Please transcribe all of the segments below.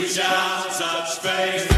Reach out, touch faith.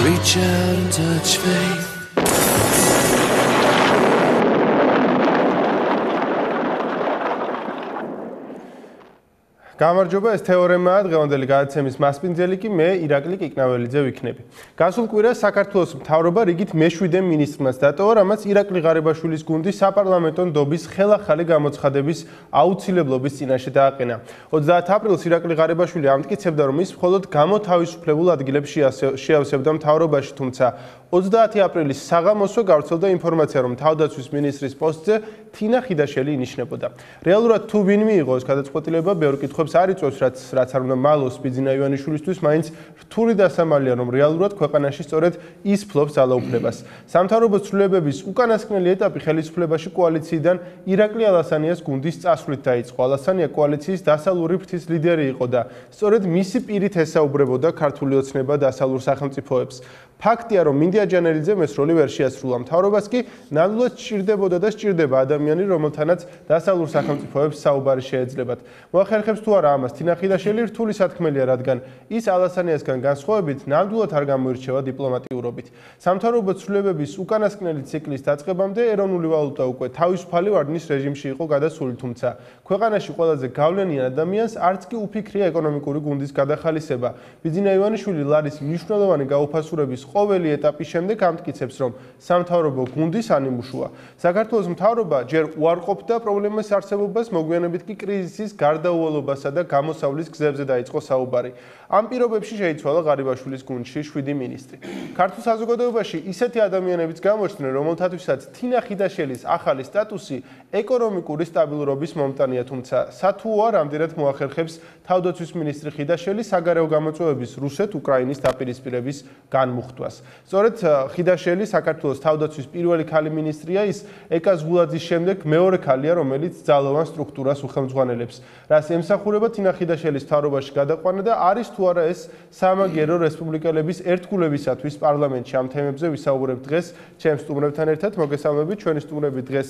Reach out and touch faith. გამარჯობა, ეს თეორემაა დღევანდელი გადაცემის მასპინძელი კი მე ირაკლი კიკნაველიძე ვიქნები. გასულ კვირას საქართველოს მთავრობა რიგით მე-7 მინისტრმაც დატოვა, რამაც ირაკლი ღარიბაშვილის გუნდი საპარლამენტო ნდობის ხელახალი გამოცხადების აუცილებლობის წინაშე დააყენა. 30 აპრილს ირაკლი ღარიბაშვილი ამტკიცებდა, რომ ის მხოლოდ გამოთავისუფლებულ ადგილებს შეავსებდა მთავრობაში, თუმცა 30 აპრილის საღამოსვე გავრცელდა ინფორმაცია, რომ თავდაცვის მინისტრის პოსტზე თინა ხიდაშელი ინიშნებოდა. რეალურად თუ ვინ მიიღო ეს გადაწყვეტილება, ბევრ კითხვებს არ იწვევს, რაც არ უნდა მალოს ბიძინა ივანიშვილისთვის, მაინც რთული დასამალია, რომ რეალურად ქვეყანაში სწორედ ის ფლობს ძალაუფლებას. სამთავრობო ცვლილებების უკანასკნელი ეტაპი ხელისუფლებაში კოალიციიდან ირაკლი ალასანიას გუნდის წასვლით დაიწყო. ალასანია კოალიციის დასალური ფრთის ლიდერი იყო და სწორედ მისი პირით ესაუბრებოდა ქართული ოცნება დასალურ სახელმწიფოებს. ფაქტია, რომ მინდია ჯანელიძემ ეს როლი ვერ შეასრულა. მთავრობას კი ნამდვილად სჭირდებოდა და სჭირდება ადამიანი, რომელთანაც დასალურ სახელმწიფოებს საუბარი შეეძლებათ. მოახერხებს თუ არა ამას თინა ხიდაშელი რთული სათქმელია, რადგან ის ალასანიასგან განსხვავებით ნამდვილად არ გამოირჩევა დიპლომატიურობით. სამთავრობო ცვლილებების უკანასკნელი ციკლის დაწყებამდე ეროვნული ვალუტა უკვე თავისუფალი ვარდნის რეჟიმში იყო გადასული, თუმცა ქვეყანაში ყველაზე გავლენიან ადამიანს არც კი უფიქრია ეკონომიკური გუნდის გადახალისება. ბიძინა ივანიშვილი ლარის მნიშვნელოვანი გაუფასურების ყოველი ეტაპის შემდეგ ამტკიცებს, რომ სამთავრობო გუნდის ანიმუშუა. საქართველოს მთავრობა ჯერ უარყოფდა პრობლემის არსებობას, მოგვიანებით კი კრიზისის გარდაუვალობასა და გამოსავლის გზებზე დაიწყო საუბარი. ამ პირობებში შეიცვალა ღარიბაშვილის გუნდში 7 მინისტრი. ქართულ საზოგადოებაში ისეთი ადამიანებიც გამოჩნდნენ, რომელთათვისაც თინა ხიდაშელის ახალი სტატუსი ეკონომიკური სტაბილურობის მომტანია, თუმცა სათუოა რამდენად მოახერხებს თავდაცვის მინისტრი ხიდაშელი საგარეო გამოწვევების რუსეთ-უკრაინის დაპირისპირების განმუხტვას. სწორედ ხიდაშელი საქართველოს თავდაცვის პირველი ქალი მინისტრია, ის ეკა ზღულაძის შემდეგ მეორე ქალია, რომელიც ძალოვან სტრუქტურას უხელმძღვანელებს. რას ემსახურება თინა ხიდაშელის მთავრობაში გადაყვანა და არის თუ არა ეს სამაგიერო რესპუბლიკელების ერთგულებისათვის პარლამენტში. ამ თემებზე ვისაუბრებთ დღეს ჩემს სტუმრებთან ერთად. მოგესალმებით, ჩვენი სტუმრები დღეს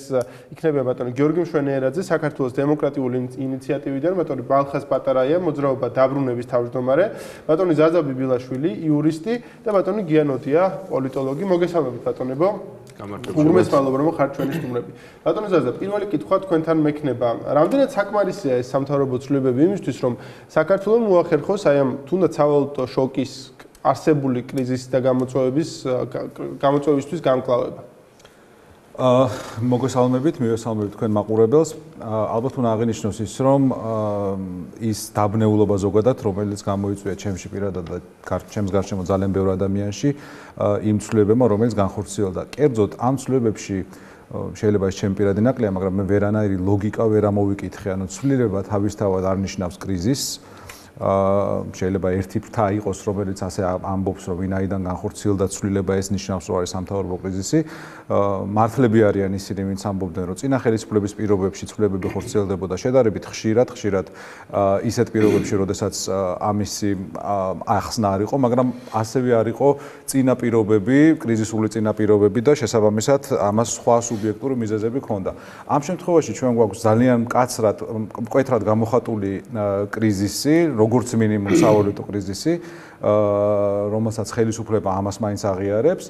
იქნება ბატონი გიორგი მშვენიერაძე, საქართველოს დემოკრატიული ინიციატივიდან, ბატონი ბალხას პატარაია, მოძრაობა დაბრუნების თავმჯდომარე, ბატონი ზაზა ბიბილაშვილი, იურისტი და ბატონი გიანოდია, პოლიტოლოგი. მოგესალმებით, ბატონებო. უღრმესმალობა, რომ ხართ ჩვენი სტუმრები. ბატონო ზაზა, პირველი კითხვა თქვენთან მექნება. რამდენად საკმარისია ეს სამთავრობო ცვლილებები იმისთვის, რომ საქართველოს მოახერხოს აი ამ თუნდაც სავალუტო შოკის არსებული კრიზისის და გამოწვევისთვის გამკლავება? მოგესალმებით, მივესალმებით თქვენ მაყურებელს. ალბათ უნდა აღინიშნოს ის, რომ ის დაბნეულობა ზოგადად, რომელიც გამოიწვია ჩემში პირადად და ჩემს გარშემო ძალიან ბევრ ადამიანში, იმ ცვლილებებმა, რომელიც განხორციელდა. კერძოდ ამ ცვლილებებში შეიძლება ეს ჩემი პირადი ნაკლია, მაგრამ მე ვერანაირი ლოგიკა ვერ ამოვიკითხე. ანუ ცვლილება თავისთავად არ ნიშნავს კრიზისს. შეიძლება ერთი ფრთა იყოს, რომელიც ასე ამბობს, რომ ვინაიდან განხორციელდა ცვლილება, ეს ნიშნავს, რომ არის სამთავრობო კრიზისი. მართლები არიან ისინი, ვინც ამბობდნენ, რომ წინა ხელისუფლების პირობებში ცვლილებები ხორციელდებოდა შედარებით ხშირად ისეთ პირობებში, როდესაც ამისი ახსნა არ იყო, მაგრამ ასევე არ იყო წინა პირობები, კრიზისული წინა პირობები და შესაბამისად ამას სხვა სუბიექტური მიზეზები ჰქონდა. ამ შემთხვევაში ჩვენ გვაქვს ძალიან მკვეთრად გამოხატული კრიზისი, როგორც მინიმუმ სავალუტო კრიზისი, რომელსაც ხელისუფლება ამას მაინც აღიარებს,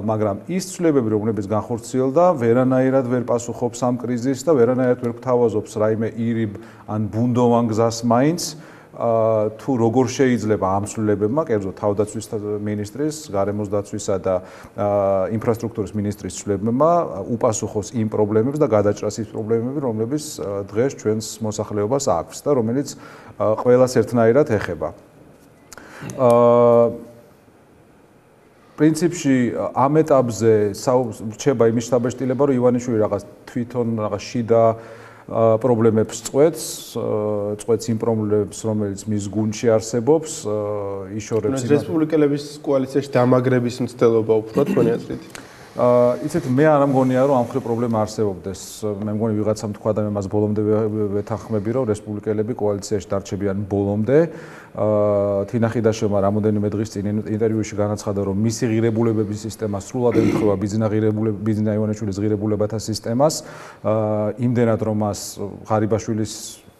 მაგრამ ის ცვლილებები, რომლებიც განხორციელდა, ვერანაირად ვერ პასუხობს ამ კრიზისს და ვერანაირად ვერ გთავაზობს რაიმე ირიბ ან ბუნდოვან გზას მაინც თუ როგორ შეიძლება ამ ცვლილებებმა, კერძო თავდაცვის მინისტრის, გარემოს დაცვისა და ინფრასტრუქტურის მინისტრის ცვლილებებმა უპასუხოს იმ პრობლემებს და გადაჭრას ის პრობლემები, რომლებიც დღეს ჩვენს მოსახლეობას აქვს და რომელიც ყველას ერთნაირად ეხება. პრინციპში ამ ეტაპზე რჩება იმის შთაბეჭდილება, რომ ივანიშვილი რაღაც თვითონ რაღაც შიდა პრობლემებს წყვეტს იმ პრობლემებს, რომელიც მის გუნდში არსებობს, იშორებს იმას. რესპუბლიკელების კოალიციაში დამაგრების მცდელობა უფრო თქვენი აზრით? იცით, მე არ ამგონია, რომ ამ ხრი პრობლემა არსებობდეს. მე მგონი ვიღაცამ თქვა და მე მას ბოლომდე ვეთანხმები, რომ რესპუბლიკელები კოალიციაში დარჩებიან ბოლომდე. თინა ხიდაშვილმა რამოდენიმე დღის წინ ინტერვიუში განაცხადა, რომ მისი ღირებულებების სისტემა სრულად ემთხვევა ბიძინა ივანიშვილის ღირებულებათა სისტემას. იმდენად, რომ მას ღარიბაშვილის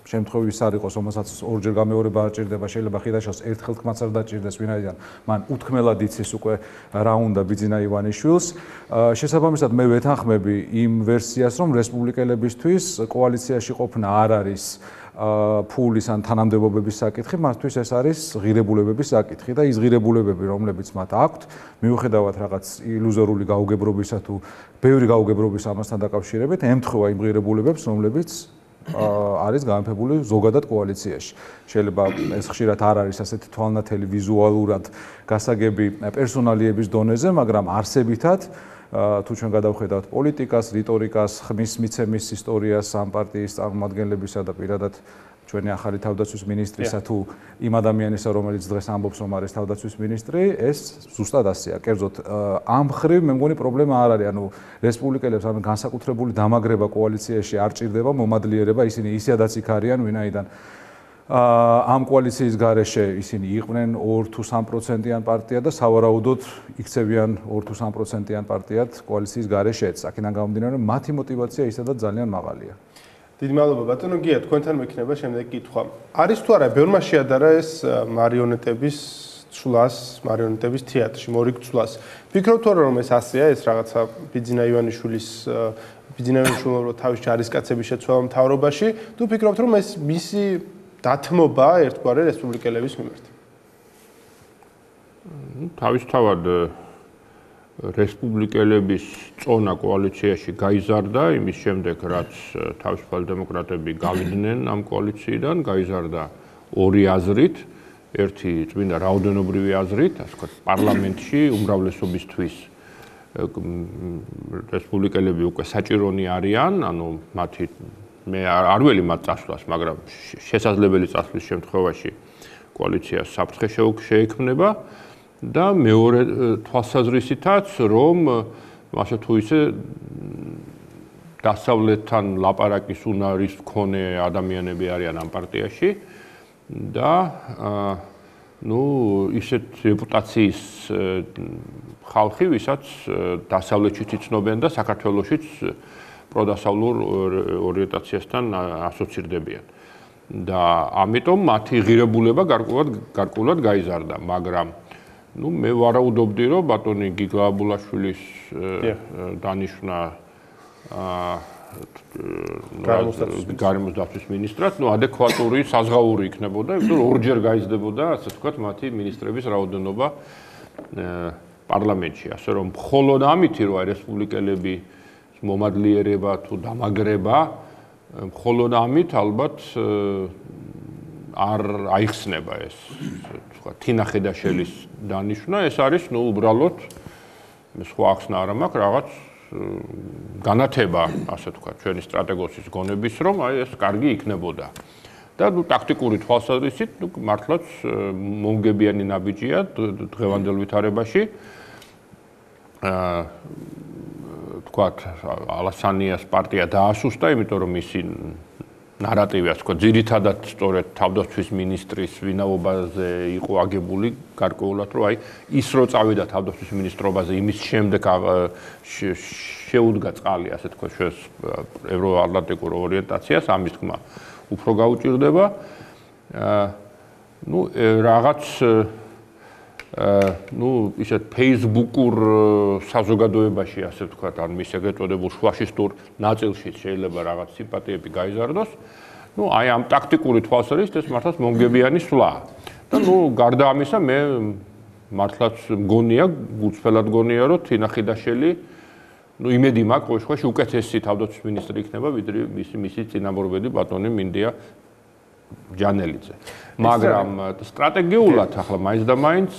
შემთხვევის არ იყოს, რომელსაც ორჯერ გამეორება არ ჭირდება, შეიძლება ხიდაშვილს ერთხელ თქმაც არ დაჭირდეს, ვინაიდან მან უთქმელად იცის უკვე რა უნდა ბიძინა ივანიშვილს. შესაბამისად, მე ვეთანხმები იმ ვერსიას, რომ რესპუბლიკელებისთვის კოალიციაში ყოფნა არ არის ფულის ან თანამდებობების საკითხი, მათთვის ეს არის ღირებულებების საკითხი და ის ღირებულებები, რომლებიც მათ აქვთ, მიუხედავად რაღაც ილუზორული გაუგებრობისა თუ ბევრი გაუგებრობის ამასთან დაკავშირებით, ემთხვევა იმ ღირებულებებს, რომლებიც არის გამეფებული ზოგადად კოალიციაში. შეიძლება ეს ხშირად არ არის ასეთი თვალნათელი ვიზუალურად გასაგები პერსონალიების დონეზე, მაგრამ არსებითად თუ ჩვენ გადავხედავთ პოლიტიკას, რიტორიკას, ხმის მიცემის ისტორიას ამ პარტიის წარმომადგენლებისა და პირადად ჩვენი ახალი თავდაცვის მინისტრისა თუ იმ ადამიანისა, რომელიც დღეს ამბობს, რომ არის თავდაცვის მინისტრი, ეს ზუსტად ასეა. კერძოდ ამ ხრივ მე მგონი პრობლემა არ არის, ანუ რესპუბლიკელებს ამ განსაკუთრებული დამაგრება კოალიციაში არ ჭირდება, მომადლიერება, ისინი ისედაც იქ არიან, ვინაიდან ამ კოალიციის გარეშე ისინი იყვნენ 2 თუ 3%-იან პარტია და სავარაუდოდ იქცევიან 2 თუ 3%-იან პარტიად კოალიციის გარეშეც. აქედან გამომდინარე, რომ მათი мотиваცია ისედაც ძალიან მაღალია. დიდი მადლობა ბატონო გია, თქვენთან მექნება შემდეგი კითხვა. არის თუ არა ბევრმა შეადარა ეს მარიონეტების ცვლას, მარიონეტების თეატრში მორიგ-ცვლას. ფიქრობთ თუ არა რომ ეს ასეა, ეს რაღაცა ბიძინა ივანიშვილის თავის ჯარისკაცების შეცვალა მთავრობაში, თუ ფიქრობთ რომ ეს მისი დათმობა ერთგვარი რესპუბლიკელების მიმართ? თავისთავად რესპუბლიკელების წონა კოალიციაში გაიზარდა იმის შემდეგ, რაც თავისუფალი დემოკრატები გავიდნენ ამ კოალიციიდან, გაიზარდა ორი აზრით, ერთი წმინდა რაოდენობრივი აზრით, ასე ვთქვათ, პარლამენტში უმრავლესობისთვის რესპუბლიკელები უკვე საჭირონი არიან, ანუ მათი მე არ ველი მათ წასვლას, მაგრამ შესაძლებელი წასვლის შემთხვევაში კოალიციას საფრთხე შეექმნება. და მეორე თვალსაზრისითაც, რომ ასე თუ ისე დასავლეთთან ლაპარაკის უნარის მქონე ადამიანები არიან ამ პარტიაში და ისეთ რეპუტაციის ხალხი, ვისაც დასავლეთშიც იცნობენ და საქართველოშიც პროდასავლურ ორიენტაციასთან ასოცირდებიან. და ამიტომ მათი ღირებულება გარკვეულად გაიზარდა, მაგრამ მე ვარაუდობდი, რომ ბატონი გიგა აბულაშვილის დანიშვნა გარემოს დაცვის მინისტრად, ადეკვატური საზღაური იქნებოდა, იმიტომ რომ ორჯერ გაიზრდებოდა, ასე ვთქვათ, მათი მინისტრების რაოდენობა პარლამენტში. ასე რომ მხოლოდ ამითი, რომ რესპუბლიკელები მომადლიერება თუ დამაგრება, მხოლოდ ამით ალბათ არ აიხსნება ეს, თქვა, თინა ხიდაშვილის დანიშვნა, ეს არის, უბრალოდ სხვა ახსნა არ მაქვს, რაღაც განათება, ასე თქვა, ჩვენი სტრატეგოსის გონების, რომ ეს კარგი იქნებოდა. და ტაქტიკური თვალსაზრისით, მართლაც მომგებიანი ნაბიჯია დღევანდელ ვითარებაში. თქვათ, ალასანიას პარტია დაასუსტა, იმიტომ რომ მისი ნარატივი, ასე ვთქვათ, ძირითადად სწორედ თავდაცვის მინისტრის ვინაობაზე იყო აგებული გარკვეულად, რომ ის რო წავიდა თავდაცვის მინისტრობაზე, იმის შემდეგ შეუდგა წყალი, ასე ვთქვათ, ჩვენს ევროატლანტიკურ ორიენტაციას, ამის თქმა უფრო გაუჭირდება. რაღაც ისეთ Facebook-ურ საზოგადოებაში, ასე ვთქვათ, ან მის ეგრეთ წოდებულ ფაშისტურ ნაწილში შეიძლება რაღაც სიმპათიები გაიზარდოს ნუ აი ამ ტაქტიკური თვალსაზრისით ეს მართლაც მომგებიანი სვლა. და ნუ გარდა ამისა მე მართლაც მგონია, გულწრფელად მგონია, რომ თინა ხიდაშელი ნუ იმედი მაქვს ყოველ შემთხვევაში უკეთესი თავდაცვის მინისტრი იქნება, ვიდრე მისი წინამორბედი ბატონი მინდია ჯანელიძე. მაგრამ სტრატეგიულად ახლა მაინც და მაინც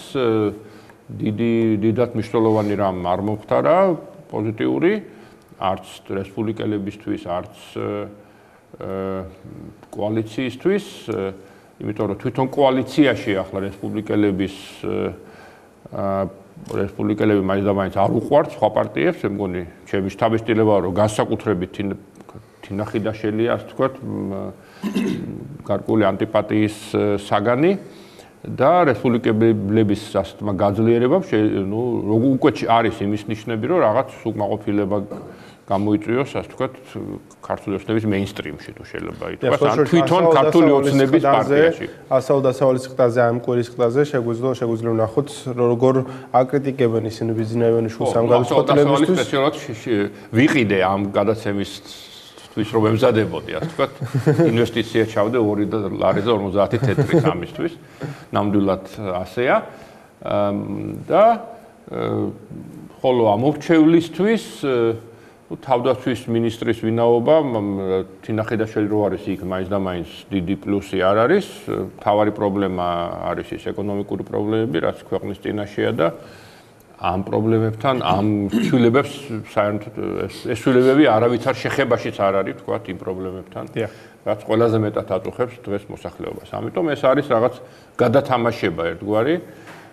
დიდად მნიშვნელოვანი რამ არ მომხდარა პოზიტიური არც რესპუბლიკელებისთვის, არც კოალიციისთვის, იმიტომ რომ თვითონ კოალიციაში ახლა რესპუბლიკელები მაინც და მაინც არ უყვართ სხვა პარტიებს, მე მგონი, ჩემი შთაბეჭდილებაა, რომ განსაკუთრებით თინა ხიდაშელია, ასე ვთქვათ, გარკვეული ანტიპატიის საგანი და რესპუბლიკელების ასე თქმა გაძლიერებამ ნუ უკვე არის იმის ნიშნები, რომ რაღაც უკმაყოფილება გამოიწვიოს, ასე ვთქვათ, ქართული ოცნების მეინსტრიმში თუ შეიძლება ითქვას, ან თვითონ ქართული ოცნების პარტიაში. ასაულ-დასავალის ყდაზე, ამ კვირის ყდაზე შეგვიძლია ვნახოთ, როგორ აკრიტიკებენ ისინი ბიზნესმენიშვილს ამ გადაწყვეტილებისთვის. სპეციალურად ვიყიდე ამ გადაცემის რომ ემზადებოდი, ასე ვთქვათ, ინვესტიცია ჩავდე 2 ლარი და 50 თეთრის ამისთვის, ნამდვილად ასეა. და ხოლო ამორჩევლისთვის თავდაცვის მინისტრის ვინაობა თინა ხიდაშელი რო არის იქ მაინც და მაინც დიდი პლუსი არ არის. თავარი პრობლემა არის ის ეკონომიკური პრობლემები, რაც ქვეყნის წინაშეა და ამ პრობლემებთან, ამ ცვლილებებს საერთოდ ეს ცვლილებები არავითარ შეხებაშიც არ არის, თქვათ, იმ პრობლემებთან, რაც ყველაზე მეტად აწუხებს დღეს მოსახლეობას. ამიტომ ეს არის რაღაც გადათამაშება ერთგვარი,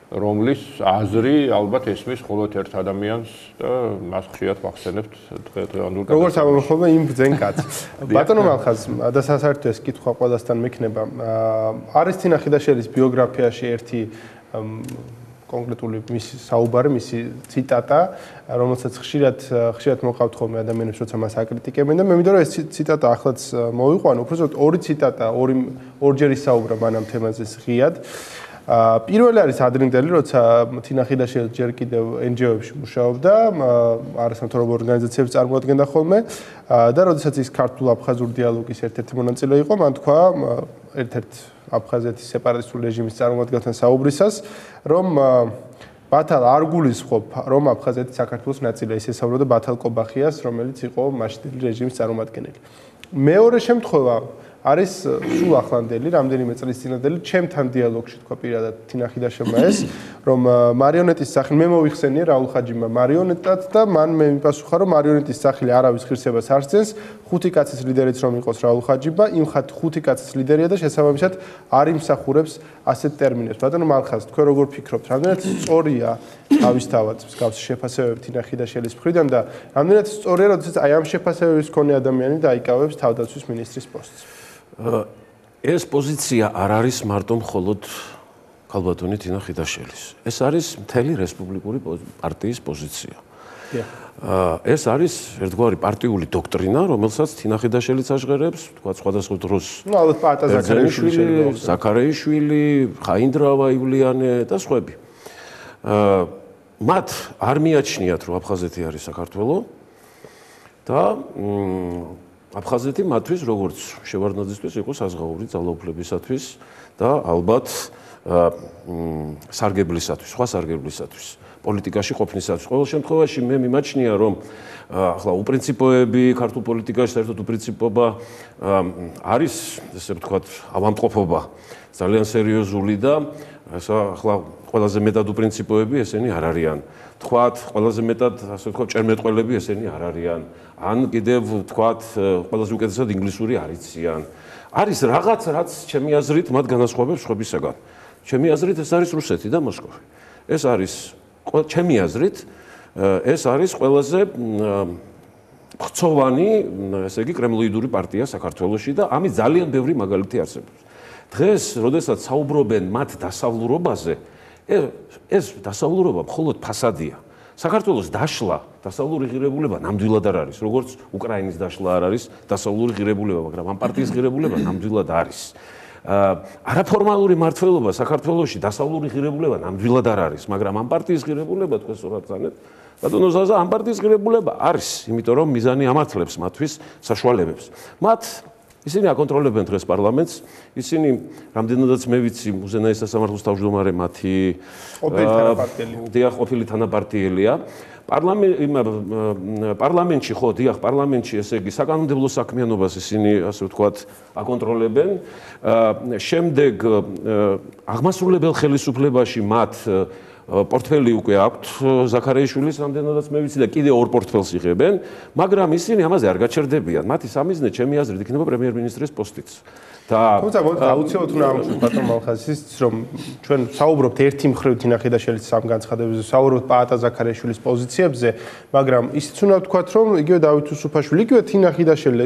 რომლის აზრი ალბათ ესმის მხოლოდ ერთ ადამიანს და მას ხშირად ვახსენებთ დღევანდელ გადაცემაში. როგორც ამბობენ იმ ბრძენ კაცს. ბატონო მალხაზ, და საერთოდ ეს კითხვა ყველასთან მექნება. არის თინა ხიდაშელის ბიოგრაფიაში ერთი კონკრეტული მისი საუბარი, მისი ციტატა, რომელსაც ხშირად მოყავთ ხოლმე ადამიანებს, როცა მას აკრიტიკებენ და მე მინდა რომ ეს ციტატა ახლაც მოვიყვანო, უბრალოდ ორი ციტატა, ორჯერ ისაუბრა მან ამ თემაზე ღიად. პირველი არის ადრინდელი, როცა თინა ხიდაშელი ჯერ კიდევ NGO-ებში მუშაობდა, არასამთავრობო ორგანიზაციებს წარმოადგენდა ხოლმე და როდესაც ის ქართულ-აფხაზურ დიალოგის ერთ-ერთი მონაწილე იყო, მან თქვა ერთ-ერთ აფხაზეთის სეპარატისტული რეჟიმის წარმომადგენელთან საუბრისას, რომ ბათალ არ გულისხმობ, რომ აფხაზეთი საქართველოს ნაწილია, ის ესაუბრებოდა ბათალ კობახიას, რომელიც იყო მაშინდელი რეჟიმის წარმომადგენელი. მეორე შემთხვევა არის სულ ახლანდელი, რამდენიმე წლის წინანდელი, ჩემთან დიალოგში თქვა პირადად თინა ხიდაშელმა ეს, რომ მარიონეტის სახელი მე მოვიხსენიე რაულ ხაჯიმმა მარიონეტად და მან მე მიპასუხა, რომ მარიონეტის სახელი არავის ღირსებას არ სცემს, 5 კაცის ლიდერიც რომ იყოს რაულ ხაჯიბა, იმ 5 კაცის ლიდერია და შესაბამისად არ იმსახურებს ასეთ ტერმინებს. ბატონო მალხაზ, თქვენ როგორ ფიქრობთ, რამდენად სწორია თავისთავად მსგავსი შეფასებები თინა ხიდაშელის მხრიდან და რამდენად სწორია, როდესაც აი ამ შეფასებების მქონე ადამიანი დაიკავებს თავდაცვის მინისტრის პოსტს? ეს პოზიცია არ არის მარტო მხოლოდ ქალბატონი თინა ხიდაშელის. ეს არის მთელი რესპუბლიკური პარტიის პოზიცია. ეს არის ერთგვარი პარტიული დოქტრინა, რომელსაც თინა ხიდაშელიც აჟღერებს, თქვა სხვადასხვა დროს. ნუ ალბათ პატა ზაქარეიშვილი, ხაინდრავა ივლიანე და სხვები. მათ არ მიაჩნიათ, რომ აფხაზეთი არის საქართველო და აფხაზეთი მათთვის როგორც შევარდნაძისთვის იყო საზღაური ძალაუფლებისათვის და ალბათ სარგებლისათვის, სხვა სარგებლისათვის, პოლიტიკაში ყოფნისათვის. ყოველ შემთხვევაში მე მიმაჩნია, რომ ახლა უპრინციპოები ქართულ პოლიტიკაში საერთოდ უპრინციპობა არის, ესე ვთქვათ, ავადმყოფობა ძალიან სერიოზული და ახლა ყველაზე მეტად უპრინციპოები ესენი არ არიან. თქვათ, ყველაზე მეტად, ასე ვთქვათ, ჭერმეტყველები ესენი არ არიან. ან კიდევ ვთქვათ, ყველაზე უკეთესად ინგლისური არ იციან. არის რაღაც, რაც ჩემი აზრით მათ განასხვავებს სხვებისაგან. ჩემი აზრით ეს არის რუსეთი და მოსკოვი. ეს არის ჩემი აზრით ეს არის ყველაზე ხრცოვანი, ესე იგი, კრემლოიდური პარტია საქართველოში და ამის ძალიან ბევრი მაგალითი არსებობს. დღეს, როდესაც საუბრობენ მათ დასავლურობაზე, ეს დასავლურობა მხოლოდ ფასადია. საქართველოს დაშლა, დასავლური ღირებულება ნამდვილად არ არის, როგორც უკრაინის დაშლა არ არის დასავლური ღირებულება, მაგრამ ამ პარტიის ღირებულება ნამდვილად არის. არაფორმალური მმართველობა საქართველოში დასავლური ღირებულება ნამდვილად არ არის, მაგრამ ამ პარტიის ღირებულება თქვენ სწორად ძანეთ, ბატონო ზაზა, ამ პარტიის ღირებულება არის, იმიტომ რომ მიზანი ამართლებს მათთვის საშუალებებს. მათ ისინი აკონტროლებენ დღეს პარლამენტს, ისინი რამდენადაც მე ვიცი, უზენაეს სასამართლოს თავმჯდომარე მათი ყოფილი თანაპარტიელია. პარლამენტში ხო, დიახ, პარლამენტში ესე იგი საკანონმდებლო საქმიანობას ისინი ასე ვთქვათ აკონტროლებენ. შემდეგ აღმასრულებელ ხელისუფლებაში მათ პორტფელი უკვე აქვთ ზაქარიაშვილის რამდენადაც მე ვიცი და კიდე ორ პორტფელს იღებენ, მაგრამ ისინი ამაზე არ გაჩერდებიან. მათი სამიზნე ჩემი აზრით იქნება პრემიერ-მინისტრის პოსტიც. თუმცა აუცილებლად უნდა ამოვხსნათ ბატონ მალხაზის, რომ ჩვენ საუბრობთ ერთი მხრივ თინახიდაშვილის სამ განცხადებებზე, საუბრობთ პაატა ზაქარიაშვილის პოზიციებზე, მაგრამ ისიც უნდა ვთქვათ, რომ იგივე დავით უსუფაშვილი, იგივე თინახიდაშვილი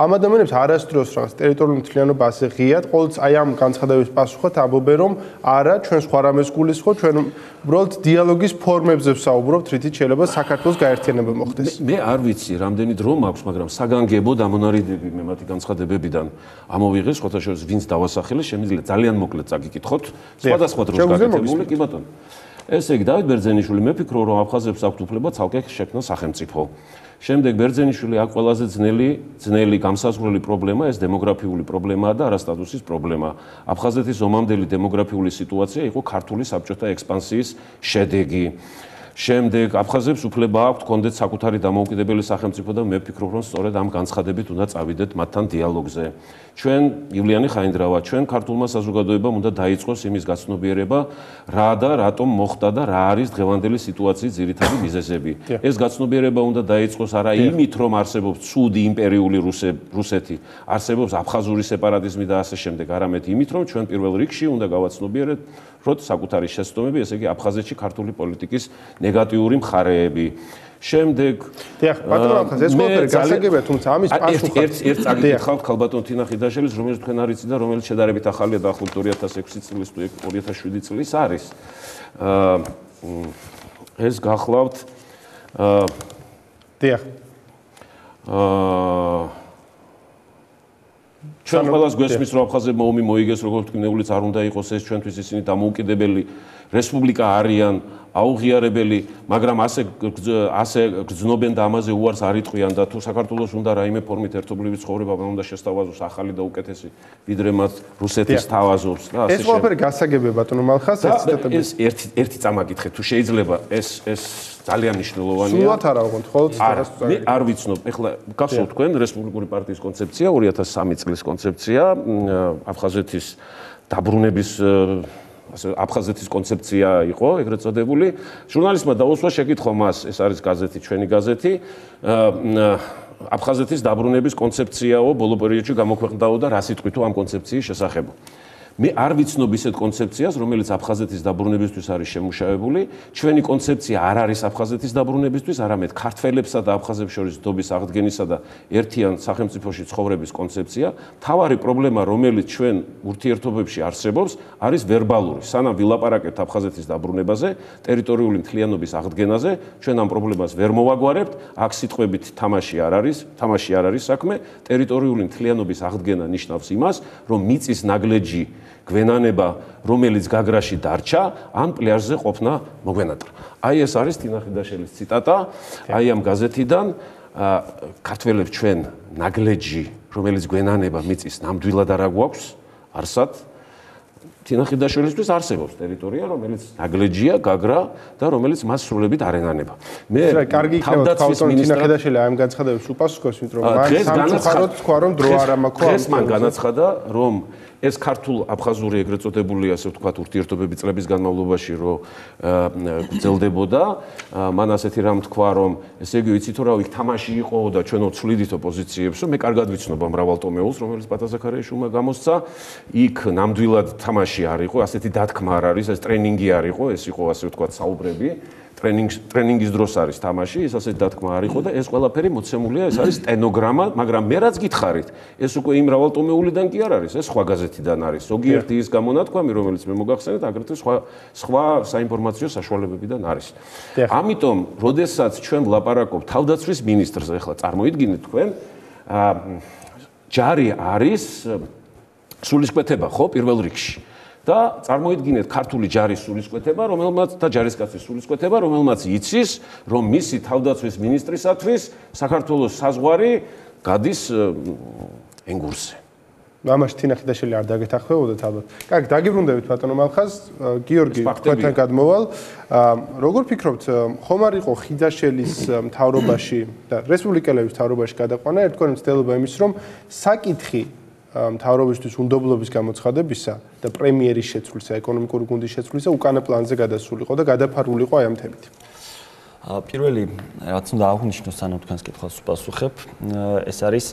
ამ ადამიანებს არასდროს რაღაც ტერიტორიული მთლიანობა ასე ღიად, ყოველთვის აი ამ განცხადების პასუხად ამბობენ, რომ არა, ჩვენ სხვა რამეს გულისხმობთ, ჩვენ უბრალოდ დიალოგის ფორმებზე ვსაუბრობთ, რითიც შეიძლება საქართველოს გაერთიანება მოხდეს. მე არ ვიცი, რამდენი დრო მაქვს, მაგრამ საგანგებო დამონარიდები მე მათი განცხადებებიდან ამოვიღეს, ხოთა შორის ვინც დავასახელე, შემიძლია ძალიან მოკლედ წაგიკითხოთ, სხვადასხვა დროს გაკეთებული, კი ბატონო. ესე იგი, დავით ბერძენიშვილი, მე ვფიქრობ, რომ აფხაზებს აქვთ უფლება ცალკე შექმნას სახელმწიფო. შემდეგ ბერძენიშვილი აქ ყველაზე ძნელი გამსაზღვრელი პრობლემა ეს დემოგრაფიული პრობლემაა და არასტატუსის პრობლემა. აფხაზეთის ომამდელი დემოგრაფიული სიტუაცია იყო ქართული საბჭოთა ექსპანსიის შედეგი. შემდეგ აფხაზებს უფლება აქვთ კონდეთ საკუთარი დამოუკიდებელი სახელმწიფო და მე ვფიქრობ, რომ სწორედ ამ განცხადებით უნდა წავიდეთ მათთან დიალოგზე. ჩვენ ივლიანი ხაინდრავა, ჩვენ ქართულმა საზოგადოებამ უნდა დაიწყოს იმის გაცნობიერება, რა და რატომ მოხდა და რა არის დღევანდელი სიტუაციის ძირითადი მიზეზები. ეს გაცნობიერება უნდა დაიწყოს არა იმით, რომ არსებობს ცუდი იმპერიული რუსეთი, არსებობს აფხაზური სეპარატიზმი და ასე შემდეგ, არამედ იმით, რომ ჩვენ პირველ რიგში უნდა გავაცნობიერებთ საკუთარი შეცდომები, ესე იგი აფხაზეთში ქართული პოლიტიკის ნეგატიური მხარეები. შემდეგ დიახ, ბატონო მალხაზ, ეს ყველაფერი გასაგებია, თუმცა ამის პასუხად ერთ წაგიკითხავთ ქალბატონ თინახიდაშვილის, რომელიც თქვენ არ იცით და რომელიც შედარებით ახალია დაახლოებით 2006 წლის თუ 2007 წლის არის. ეს გახლავთ დიახ. ჩვენ ყველას გვესმის, რომ აფხაზებმა ომი მოიგეს, როგორც თქვენეულიც არ უნდა იყოს ეს ჩვენთვის ისინი დამოუკიდებელი რესპუბლიკა არიან, აუღიარებელი, მაგრამ ასე გრძნობენ და ამაზე უარს არ იტყვიან და თუ საქართველოს უნდა რაიმე ფორმით ერთობლივი ცხოვრება უნდა შესთავაზოს ახალი და უკეთესი, ვიდრე მათ რუსეთის თავაზობს და ასე ეს ყველაფერი გასაგებია ბატონო მალხაზ, ეს ერთი წამაკითხეთ, თუ შეიძლება ეს ძალიან მნიშვნელოვანია. სულად არა უყურთ, ხოლმე მე არ ვიცნობ. ეხლა გახსოვთ თქვენ რესპუბლიკური პარტიის კონცეფცია 2003 წლის კონცეფცია, აფხაზეთის დაბრუნების აფხაზეთის კონცეფცია იყო ეგრეთ წოდებული. ჟურნალისტმა დაუსვა შეკითხვა მას, ეს არის გაზეთი, ჩვენი გაზეთი. აფხაზეთის დაბრუნების კონცეფციაო ბოლო პერიოდში გამოქვეყნდაო და რა სიტყვითო ამ კონცეფციის შესახებ. მე არ ვიცნობ ისეთ კონცეფციას, რომელიც აფხაზეთის დაბრუნებისთვის არის შემუშავებული. ჩვენი კონცეფცია არ არის აფხაზეთის დაბრუნებისთვის, არამედ ქართველებსა და აფხაზებს შორის დობის აღდგენისა და ერთიან სახელმწიფოში ცხოვრების კონცეფცია. თავარი პრობლემა, რომელიც ჩვენ ურთიერთობებში არსებობს, არის ვერბალური. სანამ ვილაპარაკებთ აფხაზეთის დაბრუნებაზე, ტერიტორიული მთლიანობის აღდგენაზე, ჩვენ ამ პრობლემას ვერ მოვაგვარებთ. აქ სიტყვებით თამაში არ არის საქმე. ტერიტორიული მთლიანობის აღდგენა ნიშნავს იმას, რომ მიწის ნაგლეჯი გვენანება, რომელიც გაგრაში დარჩა, ამ პლაჟზე ყოფნა მოგვენატრა. აი ეს არის თინახიდაშვილის ციტატა, აი ამ გაზეთიდან, ქართველებს ჩვენ ნაგლეჯი, რომელიც გვენანება მიწის ნამდვილად არ აგვაქვს, არსად. თინახიდაშვილისთვის არსებობს ტერიტორია, რომელიც ნაგლეჯია, გაგრა და რომელიც მას სრულებით არ ენანება. მე კარგი იქნება თავდაცვის თინახიდაშვილი ამ განცხადებას უპასუხოს, იმიტომ რომ მაინც სამწუხაროდ თქვა, რომ დრო არ ამაქვს. დღეს მან განაცხადა, რომ ეს ქართულ აფხაზური ეგრეთ წოდებული ასე ვთქვათ ურთიერთობები წლების განმავლობაში რომ გრძელდებოდა, მან ასეთი რამ თქვა, რომ ესე იგი ვიცით რა, იქ თამაში იყო და ჩვენო ცვლიდით ოპოზიციებს, მე კარგად ვიცნობ ამ მრავალტომეულს, რომელიც პატა ზაქარიაშვილმა გამოსცა, იქ ნამდვილად თამაში არ იყო, ასეთი დათქმა არ არის, ეს ტრენინგი არ იყო, ეს იყო ასე ვთქვათ საუბრები. ტრენინგის დროს არის თამაში, ეს ასეთ დათქმა არ იყო და ეს ყველაფერი მოცემულია, ეს არის სტენოგრამა, მაგრამ მე რაც გითხარით, ეს უკვე იმ მრავალტომეულიდან კი არ არის, ეს სხვა გაზეთიდან არის. ზოგიერთი ის გამონათქვამი, რომელიც მე მოგახსენეთ, აგრეთვე სხვა საინფორმაციო საშუალებებიდან არის. ამიტომ, როდესაც ჩვენ ვლაპარაკობთ თავდაცვის მინისტრს, ეხლა წარმოიდგინეთ თქვენ, ჯარი არის სულისკვეთება, ხო, პირველ რიგში. და წარმოიდგინეთ ქართული ჯარის სულისკვეთება, რომელმაც და ჯარისკაცის სულისკვეთება, რომელმაც იცის, რომ მისი თავდაცვის მინისტრისათვის საქართველოს საზღვარი გადის ენგურზე. ამაში თინა ხიდაშელი არ დაგეთახმებოდეთ ალბათ. კარგი, დაგიბრუნდებით ბატონო მალხაზ, გიორგი, თქვენთან გადმოვალ. როგორ ფიქრობთ, ხომ არ იყო ხიდაშელის მთავრობაში და რესპუბლიკელების მთავრობაში გადაყვანა ერთგვარი მცდელობა იმის, რომ საკითხი მთავრობისთვის უნდობლობის გამოცხადებისა და პრემიერის შეცვლისა, ეკონომიკური გუნდის შეცვლისა უკანა პლანზე გადასულიყო და გადაფარულიყო აი ამ თემით. პირველი რაც უნდა აღვნიშნოს, სანამ თქვენს კითხვას ვპასუხებ, ეს არის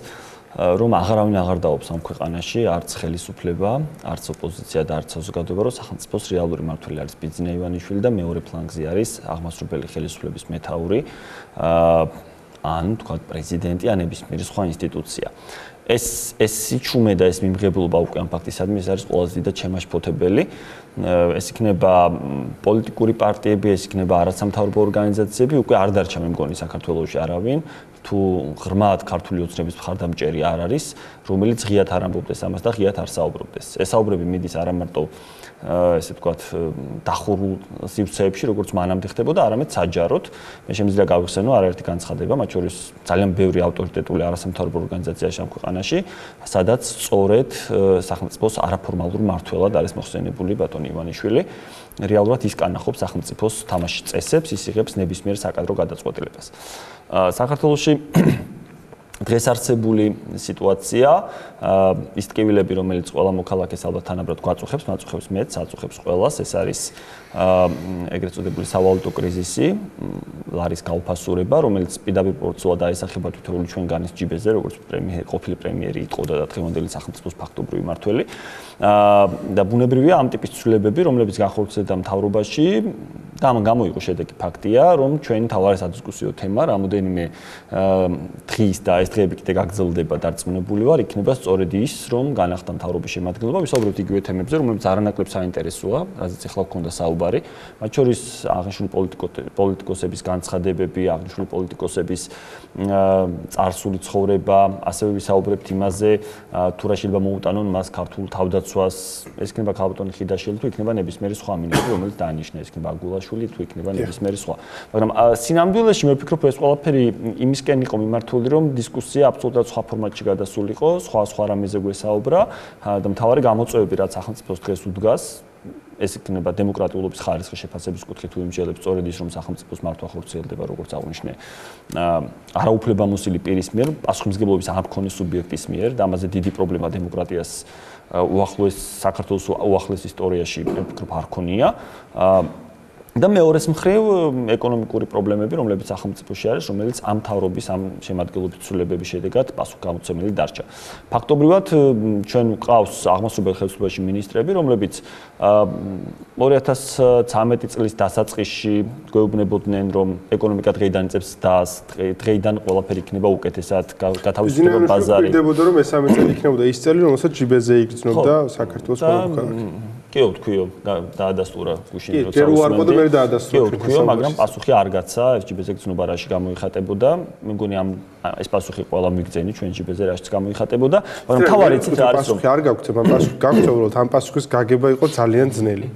რომ აღარავინ აღარ დაობს ამ ქვეყანაში, არც ხელისუფლება, არც ოპოზიცია და არც საზოგადოება, რომ სახელმწიფოს რეალური მმართველი არის ბიძინა ივანიშვილი და მეორე ფლანგზე არის აღმასრულებელი ხელისუფლების მეთაური, ან თქვათ პრეზიდენტი, ან ნებისმიერი სხვა ინსტიტუცია. ეს სიჩუმე და ეს მიმღებლობა უკვე ამ ფაქტისადმი ეს არის ყველაზე დიდად შემაშფოთებელი. ეს იქნება პოლიტიკური პარტიები, ეს იქნება არასამთავრობო ორგანიზაციები, უკვე არ დარჩა მე მგონი საქართველოში არავინ, თუ ღრმად ქართული ოცნების მხარდამჭერი არ არის, რომელიც ღიად არ ამბობდეს ამას და ღიად არ საუბრობდეს. ესაუბრები მიდის არა მარტო ესე ვთქვათ დახურულ სივრცეებში, როგორც მანამდე ხდებოდა, არამედ საჯაროდ. მე შემიძლია გავიხსენო არაერთი განცხადება, მათ შორის ძალიან ბევრი ავტორიტეტული არასამთავრობო ორგანიზაცია ამ ქვეყანაში, სადაც სწორედ სახელმწიფოს არაფორმალურ მმართველად არის მოხსენებული ბატონი ივანიშვილი. რეალურად ის კანახობს სახელმწიფოს თამაშის წესებს, ის იღებს ნებისმიერ საკადრო გადაწყვეტილებას. საქართველოში დღეს არსებული სიტუაცია, ის ტკივილები, რომელიც ყველა მოქალაქეს ალბათ თანაბრად გვაწუხებს, მაწუხებს მეც, აწუხებს ყველას, ეს არის ეგრეთ წოდებული სავალუტო კრიზისი, ლარის გაუფასურება, რომელიც პირდაპირ პროპორციულად აისახება თითოეული ჩვენგანის ჯიბეზე, როგორც ყოფილი პრემიერი იტყოდა და დღევანდელი სახელმწიფოს ფაქტობრივი მმართველი. და ბუნებრივია ამ ტიპის ცვლილებები, რომლებიც განხორციელდა მთავრობაში და ამან გამოიყო შედეგი ფაქტია, რომ ჩვენი მთავარი სადისკუსიო თემა რამოდენიმე დღის და ეს დღეები კიდე გაგრძელდება დარწმუნებული ვარ, იქნება სწორედ ის, რომ განახდა მთავრობის შემადგენლობა, ვისაუბრებთ იგივე თემებზე, რომლებიც არანაკლებ საინტერესოა, რაზეც ახლა გქონდა საუბარი, მათ შორის აღნიშნული პოლიტიკოსების განცხადებები, აღნიშნული პოლიტიკოსების წარსული ცხოვრება, ასევე ვისაუბრებთ იმაზე, თუ რა შეიძლება მოუტანონ მას ქართულ თავდაცვას, ეს იქნება ქალბატონი ხიდაშელი, თუ იქნება ნებისმიერი სხვა მინისტრი, რომელიც დაანიშნა, ეს იქნება აგულაშვილი, თუ იქნება ნებისმიერი სხვა. მაგრამ სინამდვილეში მე ვფიქრობ, ეს ყველაფერი იმისკენ იყო მიმართული, რომ დისკუსია აბსოლუტურად სხვა ფორმატში გადასულიყო, სხვა რამეზე გვესაუბრა და მთავარი გამოწვევები, რაც სახელმწიფოს დღეს უდგას, ეს იქნება დემოკრატიულობის ხარისხის შეფასების კუთხით თუ იმჯერებს სწორედ ის, რომ სახელმწიფოს მართვა ხორციელდება, როგორც აღნიშნე, არაუფლებამოსილი პირის მიერ, პასუხისმგებლობის არ მქონე სუბიექტის მიერ და ამაზე დიდი პრობლემა დემოკრატიას უახლოეს საქართველოს უახლოეს ისტორიაში ვფიქრობ არ ქონია. და მეორეს მხრივ ეკონომიკური პრობლემები, რომლებიც სახელმწიფოში არის, რომელიც ამ მთავრობის ამ შემადგენლობის ცვლილებების შედეგად პასუხგამოცემელი დარჩა. ფაქტობრივად ჩვენ გვყავს აღმასრულებელ ხელისუფლებაში მინისტრები, რომლებიც 2013 წლის დასაწყისში გვეუბნებოდნენ, რომ ეკონომიკა დღეიდან იწევს დას, დღეიდან ყველაფერი იქნება უკეთესად, გათავისუფლდება ბაზარი. ვიდეოდა რომ ეს 13 წელი იქნებოდა ის წელი, რომელსაც ჯიბეზე იგრძნობდა საქართველოს პოლიტიკა. კეო თქვიო დაადასტურა გუშინ როცა უარყო და მე დაადასტურა თქვიო, მაგრამ პასუხი არ გაცა, ეს ჯიბეზე გრძნობა რაში გამოიხატებოდა. მე მგონი ეს პასუხი ყველა მიგძენი ჩვენ ჯიბეზე რაშიც გამოიხატებოდა, მაგრამ თავარი იცით რა არის რომ პასუხი არ გაგვცემ, ამ პასუხი გაგვცემ, რომ ამ პასუხის გაგება იყო ძალიან ძნელი.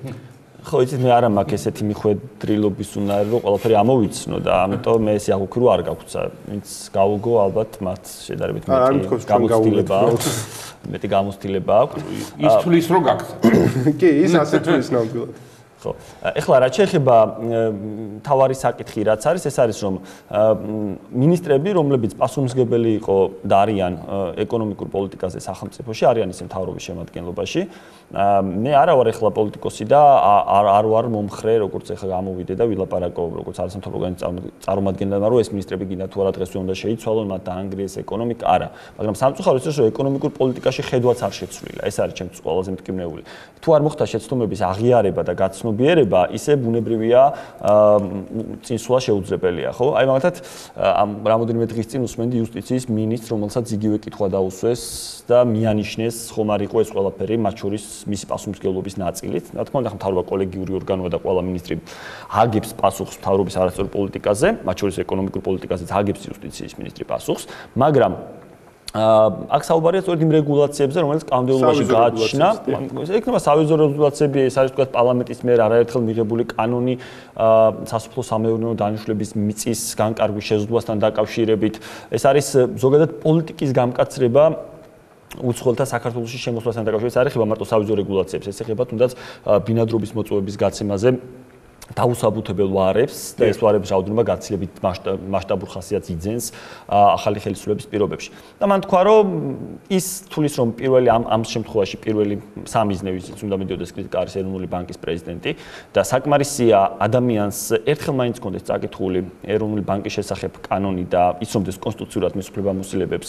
ხო, იცით მე არ მაქვს ესეთი მიხვედრილობის უნარი, რომ ყველაფერი ამოვიცნო და ამიტომ მე ესე აღვქვი, რომ არ გაგვცა. ვინც გავუგო, ალბათ მათ შედარებით მეტი გამოცდილება აქვს. ის თulis რო გაგცა. კი, ის ასე თulis ნამდვილად. ხო. ეხლა რაც შეეხება თავარი საკითხი რაც არის, ეს არის რომ მინისტრები, რომლებიც პასუხისმგებელი იყო და არიან ეკონომიკურ პოლიტიკაზე სახელმწიფოში, არიან ისე მთავრობის შემადგენლობაში. მე არა ვარ ეხლა პოლიტიკოსი და არ ვარ მომხრე, როგორც ეხლა გამოვიდე და ვილაპარაკო, როგორც არასამთავრობო ორგანიზაციის წარმომადგენელმა, რომ ეს მინისტრები გინდა თუ არა დღეს უნდა შეიცვალონ, მათ დაანგრიეს ეკონომიკა, არა. მაგრამ სამწუხაროდ ის რომ ეკონომიკურ პოლიტიკაში ხედვაც არ შეცვლილა. ეს არის ჩემთვის ყველაზე მტკივნეული. თუ არ მოხდა შეცდომების აღიარება და გაცნობიერება, ისე ბუნებრივია წინსვლა შეუძლებელია, ხო? აი მაგალითად ამ რამოდენიმე დღის წინ უსმენდი იუსტიციის მინისტრს, რომელსაც იგივე კითხვა დაუსვეს და მიანიშნეს ხომ არ იყო ეს ყველაფერი, მათ შორის მისი პასუხისმგებლობის ნაწილით. რა თქმა უნდა, მთავრობა კოლეგიური ორგანოა და ყველა მინისტრი აგებს პასუხს მთავრობის არასწორ პოლიტიკაზე, მათ შორის ეკონომიკურ პოლიტიკაზეც აგებს იუსტიციის მინისტრი პასუხს, მაგრამ აქ საუბარია სწორედ იმ რეგულაციებზე, რომელიც კანონმდებლობაში გააჩნია. იქნება სავიზო რეგულაციები, ეს არის თქვათ პარლამენტის მიერ არაერთხელ მიღებული კანონი სასოფლო-სამეურნეო დანიშნულების მიწის განკარგვის შეზღუდვასთან დაკავშირებით. ეს არის ზოგადად პოლიტიკის გამკაცრება უცხოელთა საქართველოში შემოსვლასთან დაკავშირებით არ ეხება მარტო სავიზო რეგულაციებს, ეს ეხება თუნდაც ბინადრობის მოწვევების გაცემაზე დაუსაბუთებელ ვარებს და ეს ვარების რაოდენობა გაცილებით მასშტაბურ ხასიათს იძენს ახალი ხელისუფლების პირობებში. და მან თქვა, რომ ის თulis რომ პირველი ამ შემთხვევაში პირველი სამიზნე ვიზიც უნდა მიდიოდეს კრიტიკა არის ეროვნული ბანკის პრეზიდენტი და საკმარისია ადამიანს ერთხელ მაინც კონდეს წაკითხული ეროვნული ბანკის შესახებ კანონი და იცნობდეს კონსტიტუციურად მის უფლებამოსილებებს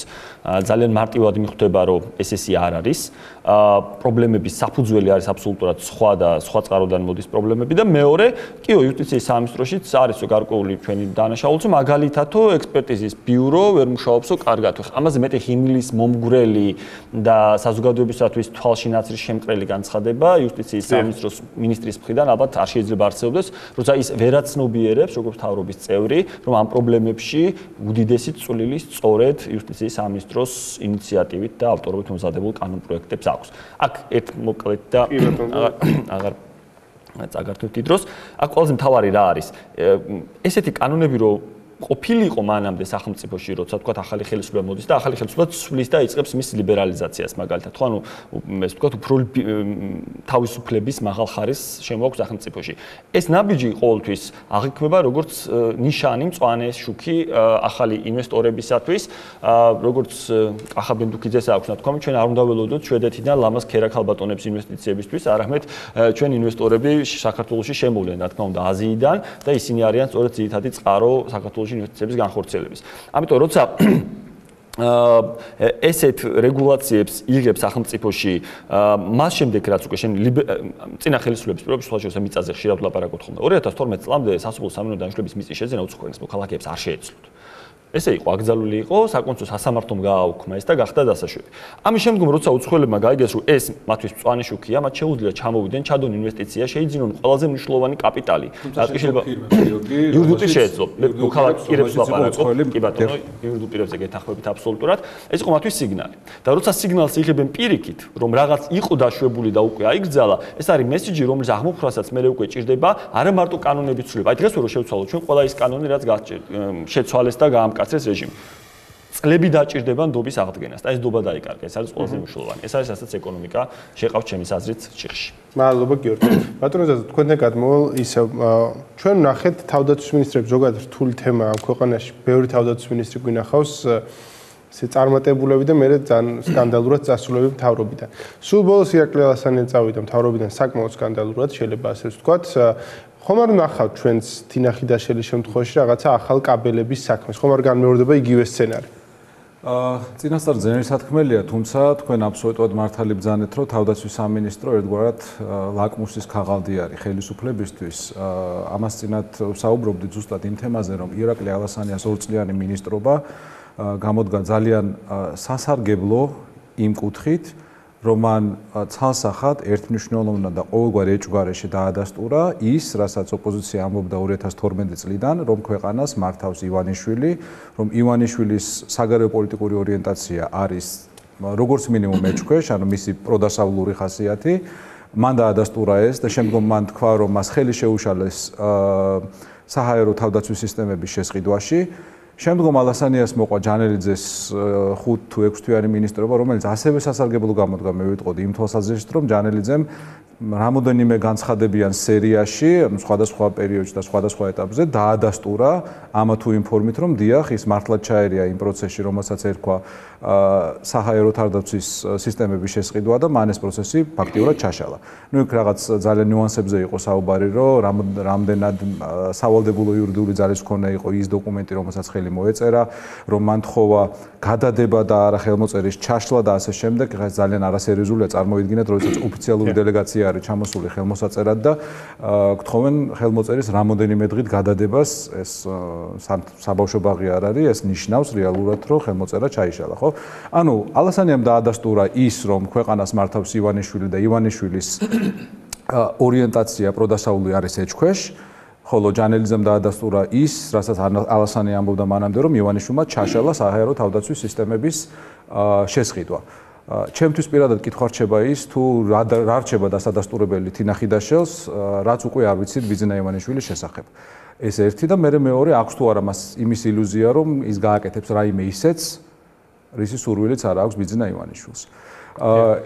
ძალიან მარტივად მიხვდება, რომ ესეთი არ არის. პრობლემების საფუძველი არის აბსოლუტურად სხვა და სხვა წყაროდან მოდის პრობლემები და მეორე კიო იუსტიციის სამინისტროშიც არის გარკვეული ჩვენი დანაშაულიც, მაგალითათო ექსპერტიზის ბიურო ვერ მუშაობსო კარგად. ამაზე მეტი ღიმილის მომგვრელი და საზოგადოებისათვის თვალში ნაცრის შემკრელი განცხადება იუსტიციის სამინისტროს მინისტრის მხრიდან ალბათ არ შეიძლება არსებობდეს, როცა ის ვერაცნობიერებს როგორც მთავრობის წევრი, რომ ამ პრობლემებში უდიდესი წვლილი სწორედ იუსტიციის სამინისტროს ინიციატივით და ავტორობით მომზადებულ კანონპროექტებს აქვს. აქ ერთ მოკლედ და აღარ წაგართვით დიდროს. აქ ყველაზე მთავარი რა არის? ესეთი კანონები რო ყოფილიყო მანამდე სახელმწიფოში, როცა თქვა ახალი ხელისუფლება მოდის და ახალი ხელისუფლება ცვლის და იწყებს მის ლიბერალიზაციას მაგალითად. ხო, ანუ ეს თქვა უფრო თავისუფლების მაღალ ხარის შემოაქვს სახელმწიფოში. ეს ნაბიჯი ყოველთვის აღიქმება როგორც ნიშანი, მწვანე შუქი ახალი ინვესტორებისათვის, როგორც კახა ბენდუქიძეს აქვს თქვა, ჩვენ არ უნდა ველოდოთ შვედეთიდან ლამაზ ქერაქალბატონებს ინვესტიციებისთვის, არამედ ჩვენ ინვესტორები საქართველოში შემოვლენ, რა თქმა უნდა, აზიიდან და ისინი არიან სწორედ ძირითადი წყარო საქართველოში ინვესტიციების განხორციელების. ამიტომ როცა ესეთ რეგულაციებს იღებს სახელმწიფოში, მას შემდეგ რაც უკვე შენ წინა ხელისუფლების პირობებში სხვა შორის მიწაზე ხშირად ვლაპარაკობთ ხოლმე. 2012 წლამდე სასოფლო სამეურნეო დანიშნულების მიწის შეძენა უცხოენის მოქალაქეებს არ შეეძლოთ. ესე იყო, აკრძალული იყო, საკონსულო სასამართლომ გააუქმა ეს და გახდა დასაშვები. ამის შემდგომ როცა უცხოელებმა გაიგეს, რომ ეს მათთვის მწვანე შუქია, მათ შეუძლია ჩამოვიდნენ, ჩადონ ინვესტიცია, შეიძინონ ყველაზე მნიშვნელოვანი კაპიტალი. შეიძლება იურიდიულ პირებს შეეძლო. მოქალაქე პირებს ლაპარაკობ, კი ბატონო, იურიდიულ პირებზე გეთანხმებით აბსოლუტურად. ეს იყო მათთვის სიგნალი. და როცა სიგნალს იღებენ პირიქით, რომ რაღაც იყო დაშვებული და უკვე აიგრძალა, ეს არის მესიჯი, რომლის აღმოფხვრასაც მე უკვე ჭირდება არა მარტო კანონების ცვლილება. აი დღეს რო შევცვალოთ ჩვენ ყველა ის კანონი, რაც შეცვალეს და გაამკაცრეს რეჟიმი. წლები დაჭირდება ნდობის აღდგენას და ეს ნდობა დაიკარგა. ეს არის ყველაზე მნიშვნელოვანი. ეს არის რასაც ეკონომიკა შეყავს ჩემის აზრით ჭიხში. მადლობა გიორგი. ბატონო ზაზა, თქვენთან გადმოვალ ისევ ჩვენ ნახეთ თავდაცვის მინისტრებს ზოგადად რთული თემა ამ ქვეყანაში. ბევრი თავდაცვის მინისტრი გვინახავს ესე წარმატებულები და მერე ძალიან სკანდალურად წასულები მთავრობიდან. სულ ბოლოს ირაკლი ალასანიანი წავიდა მთავრობიდან საკმაოდ სკანდალურად, შეიძლება ასე ვთქვათ. ხომ არ ნახავთ ჩვენს თინა ხიდაშელის შემთხვევაში რაღაცა ახალ კაბელების საქმეს? ხომ არ განმეორდება იგივე სცენარი? წინასწარ ძენერი სათქმელია, თუმცა თქვენ აბსოლუტურად მართალი ბრძანეთ, რომ თავდაცვის სამინისტრო ერთგვარად ლაკმუსის ქაღალდი არის ხელისუფლებისთვის. ამას წინათ საუბრობდით ზუსტად იმ თემაზე, რომ ირაკლი ალასანიანის ორწლიანი მინისტრობა გამოდგა ძალიან სასარგებლო იმ კუთხით, რომ მან ცალსახად ერთმნიშვნელოვნად და ყოველგვარი ეჭვგარეშე დაადასტურა ის, რასაც ოპოზიცია ამბობდა 2012 წლიდან, რომ ქვეყანას მართავს ივანიშვილი, რომ ივანიშვილის საგარეო პოლიტიკური ორიენტაცია არის როგორც მინიმუმ ეჭქვეშ, ანუ მისი პროდასავლური ხასიათი. მან დაადასტურა ეს და შემდგომ მან თქვა, რომ მას ხელი შეუშალეს საჰაერო თავდაცვის სისტემების შესყიდვაში. შემდგომ ალასანიას მოყვა ჯანელიძეს 5 თუ 6 თვიანი მინისტრობა, რომელიც ასევე სასარგებლო გამოდგა, მე ვიტყოდი იმ თვალსაზრისით, რომ ჯანელიძემ რამოდენიმე განცხადებიან სერიაში, სხვადასხვა პერიოდში და სხვადასხვა ეტაპზე დაადასტურა ამა თუ იმ ფორმით, რომ დიახ, ის მართლაც ჩაერია იმ პროცესში, რომელსაც ერქვა საჰაერო თავდაცვის სისტემების შესყიდვა და მან ეს პროცესი ფაქტიურად ჩაშალა. ნუ იქ რაღაც ძალიან ნიუანსებზე იყო საუბარი, რომ რამდენად სავალდებულო იურიდიული ძალის მქონე იყო ის დოკუმენტი, რომელსაც ხელი მოეწერა, რომ მან თხოვა გადადება და არა ხელმოწერის ჩაშლა და ასე შემდეგ. ეხლა ძალიან არასერიოზულია, წარმოიდგინეთ, როდესაც ოფიციალური დელეგაცია არის ჩამოსული ხელმოსაწერად და გთხოვენ ხელმოწერის რამოდენიმე დღით გადადებას, ეს საბავშვო ბაღი არ არის, ეს ნიშნავს რეალურად, რომ ხელმოწერა ჩაიშალა, ხო? ანუ ალასანიამ დაადასტურა ის, რომ ქვეყანას მართავს ივანიშვილი და ივანიშვილის ორიენტაცია პროდასავლური არის ეჭქვეშ, ხოლო ჯანელიძემ დაადასტურა ის, რასაც ალასანი ამბობდა მანამდე, რომ ივანიშვილმა ჩაშალა საჰაერო თავდაცვის სისტემების შესყიდვა. ჩემთვის პირადად კითხვა რჩება ის, თუ რა რჩება დასადასტურებელი თინა ხიდაშელს, რაც უკვე არ ვიცით ბიძინა ივანიშვილის შესახებ. ეს ერთი და მეორე აქვს თუ არა მას იმის ილუზია, რომ ის გააკეთებს რაიმე ისეც, რისი სურვილიც არ აქვს ბიძინა ივანიშვილს.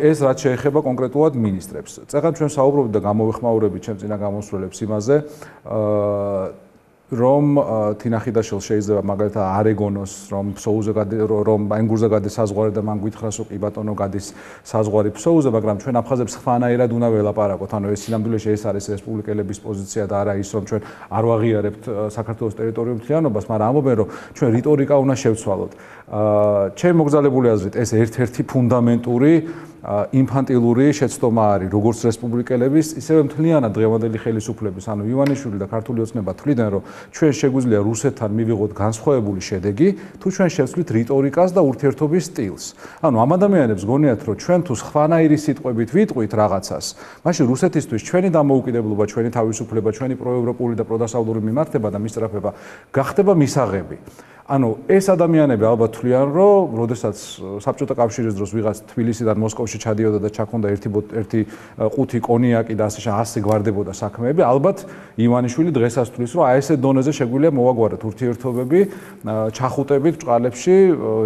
ეს რაც შეეხება კონკრეტულად მინისტრებს. წეგან ჩვენ საუბრობთ და გამოვიხმაურებით ჩემ წინა გამოსვლელებს იმაზე, რომ თინა ხიდაშვილ შეიძლება მაგალითად არ ეგონოს რომ ფსოუზე რომ ენგურზე გადის საზღვარი და მან გითხრას რომ კი ბატონო გადის საზღვარი ფსოუზე, მაგრამ ჩვენ აფხაზებს ხვანაირად უნდა ველაპარაკოთ. ანუ ეს სინამდვილეში ეს არის რესპუბლიკელების პოზიცია და არა ის რომ ჩვენ არ ვაღიარებთ საქართველოს ტერიტორიულ მთლიანობას, მაგრამ ამობენ რომ ჩვენ რიტორიკა უნდა შევცვალოთ. ჩემი მოგზაურებული აზრით ეს ერთ-ერთი ფუნდამენტური ინფანტილური შეცდომა არის როგორც რესპუბლიკელების, ისევე მთლიანად დღევანდელი ხელისუფლების, ანუ ივანიშვილი და ქართული ოცნება თვლიდნენ, რომ ჩვენ შეგვიძლია რუსეთთან მივიღოთ განსხვავებული შედეგი, თუ ჩვენ შევცვლით რიტორიკას და ურთიერთობის სტილს. ანუ ამ ადამიანებს გონიათ, რომ ჩვენ თუ სხვანაირი სიტყვებით ვიტყვით რაღაცას, მაშინ რუსეთისთვის ჩვენი დამოუკიდებლობა, ჩვენი თავისუფლება, ჩვენი პროევროპული და პროდასავლური მიმართება და მისწრაფება გახდება მისაღები. ანუ ეს ადამიანები ალბათ თვლიან, რომ როდესაც საბჭოთა კავშირის დროს ვიღაც თბილისიდან მოსკოვში ჩადიოდა და ჩაქონდა ერთი ყუთი კონიაკი და ასე გვარდებოდა საქმეები, ალბათ ივანიშვილი დღესაც თვლის, რომ აი ესე დონეზე შეგვიძლია მოვაგვაროთ ურთიერთობები, ჩახუტებით ბჭყალებში,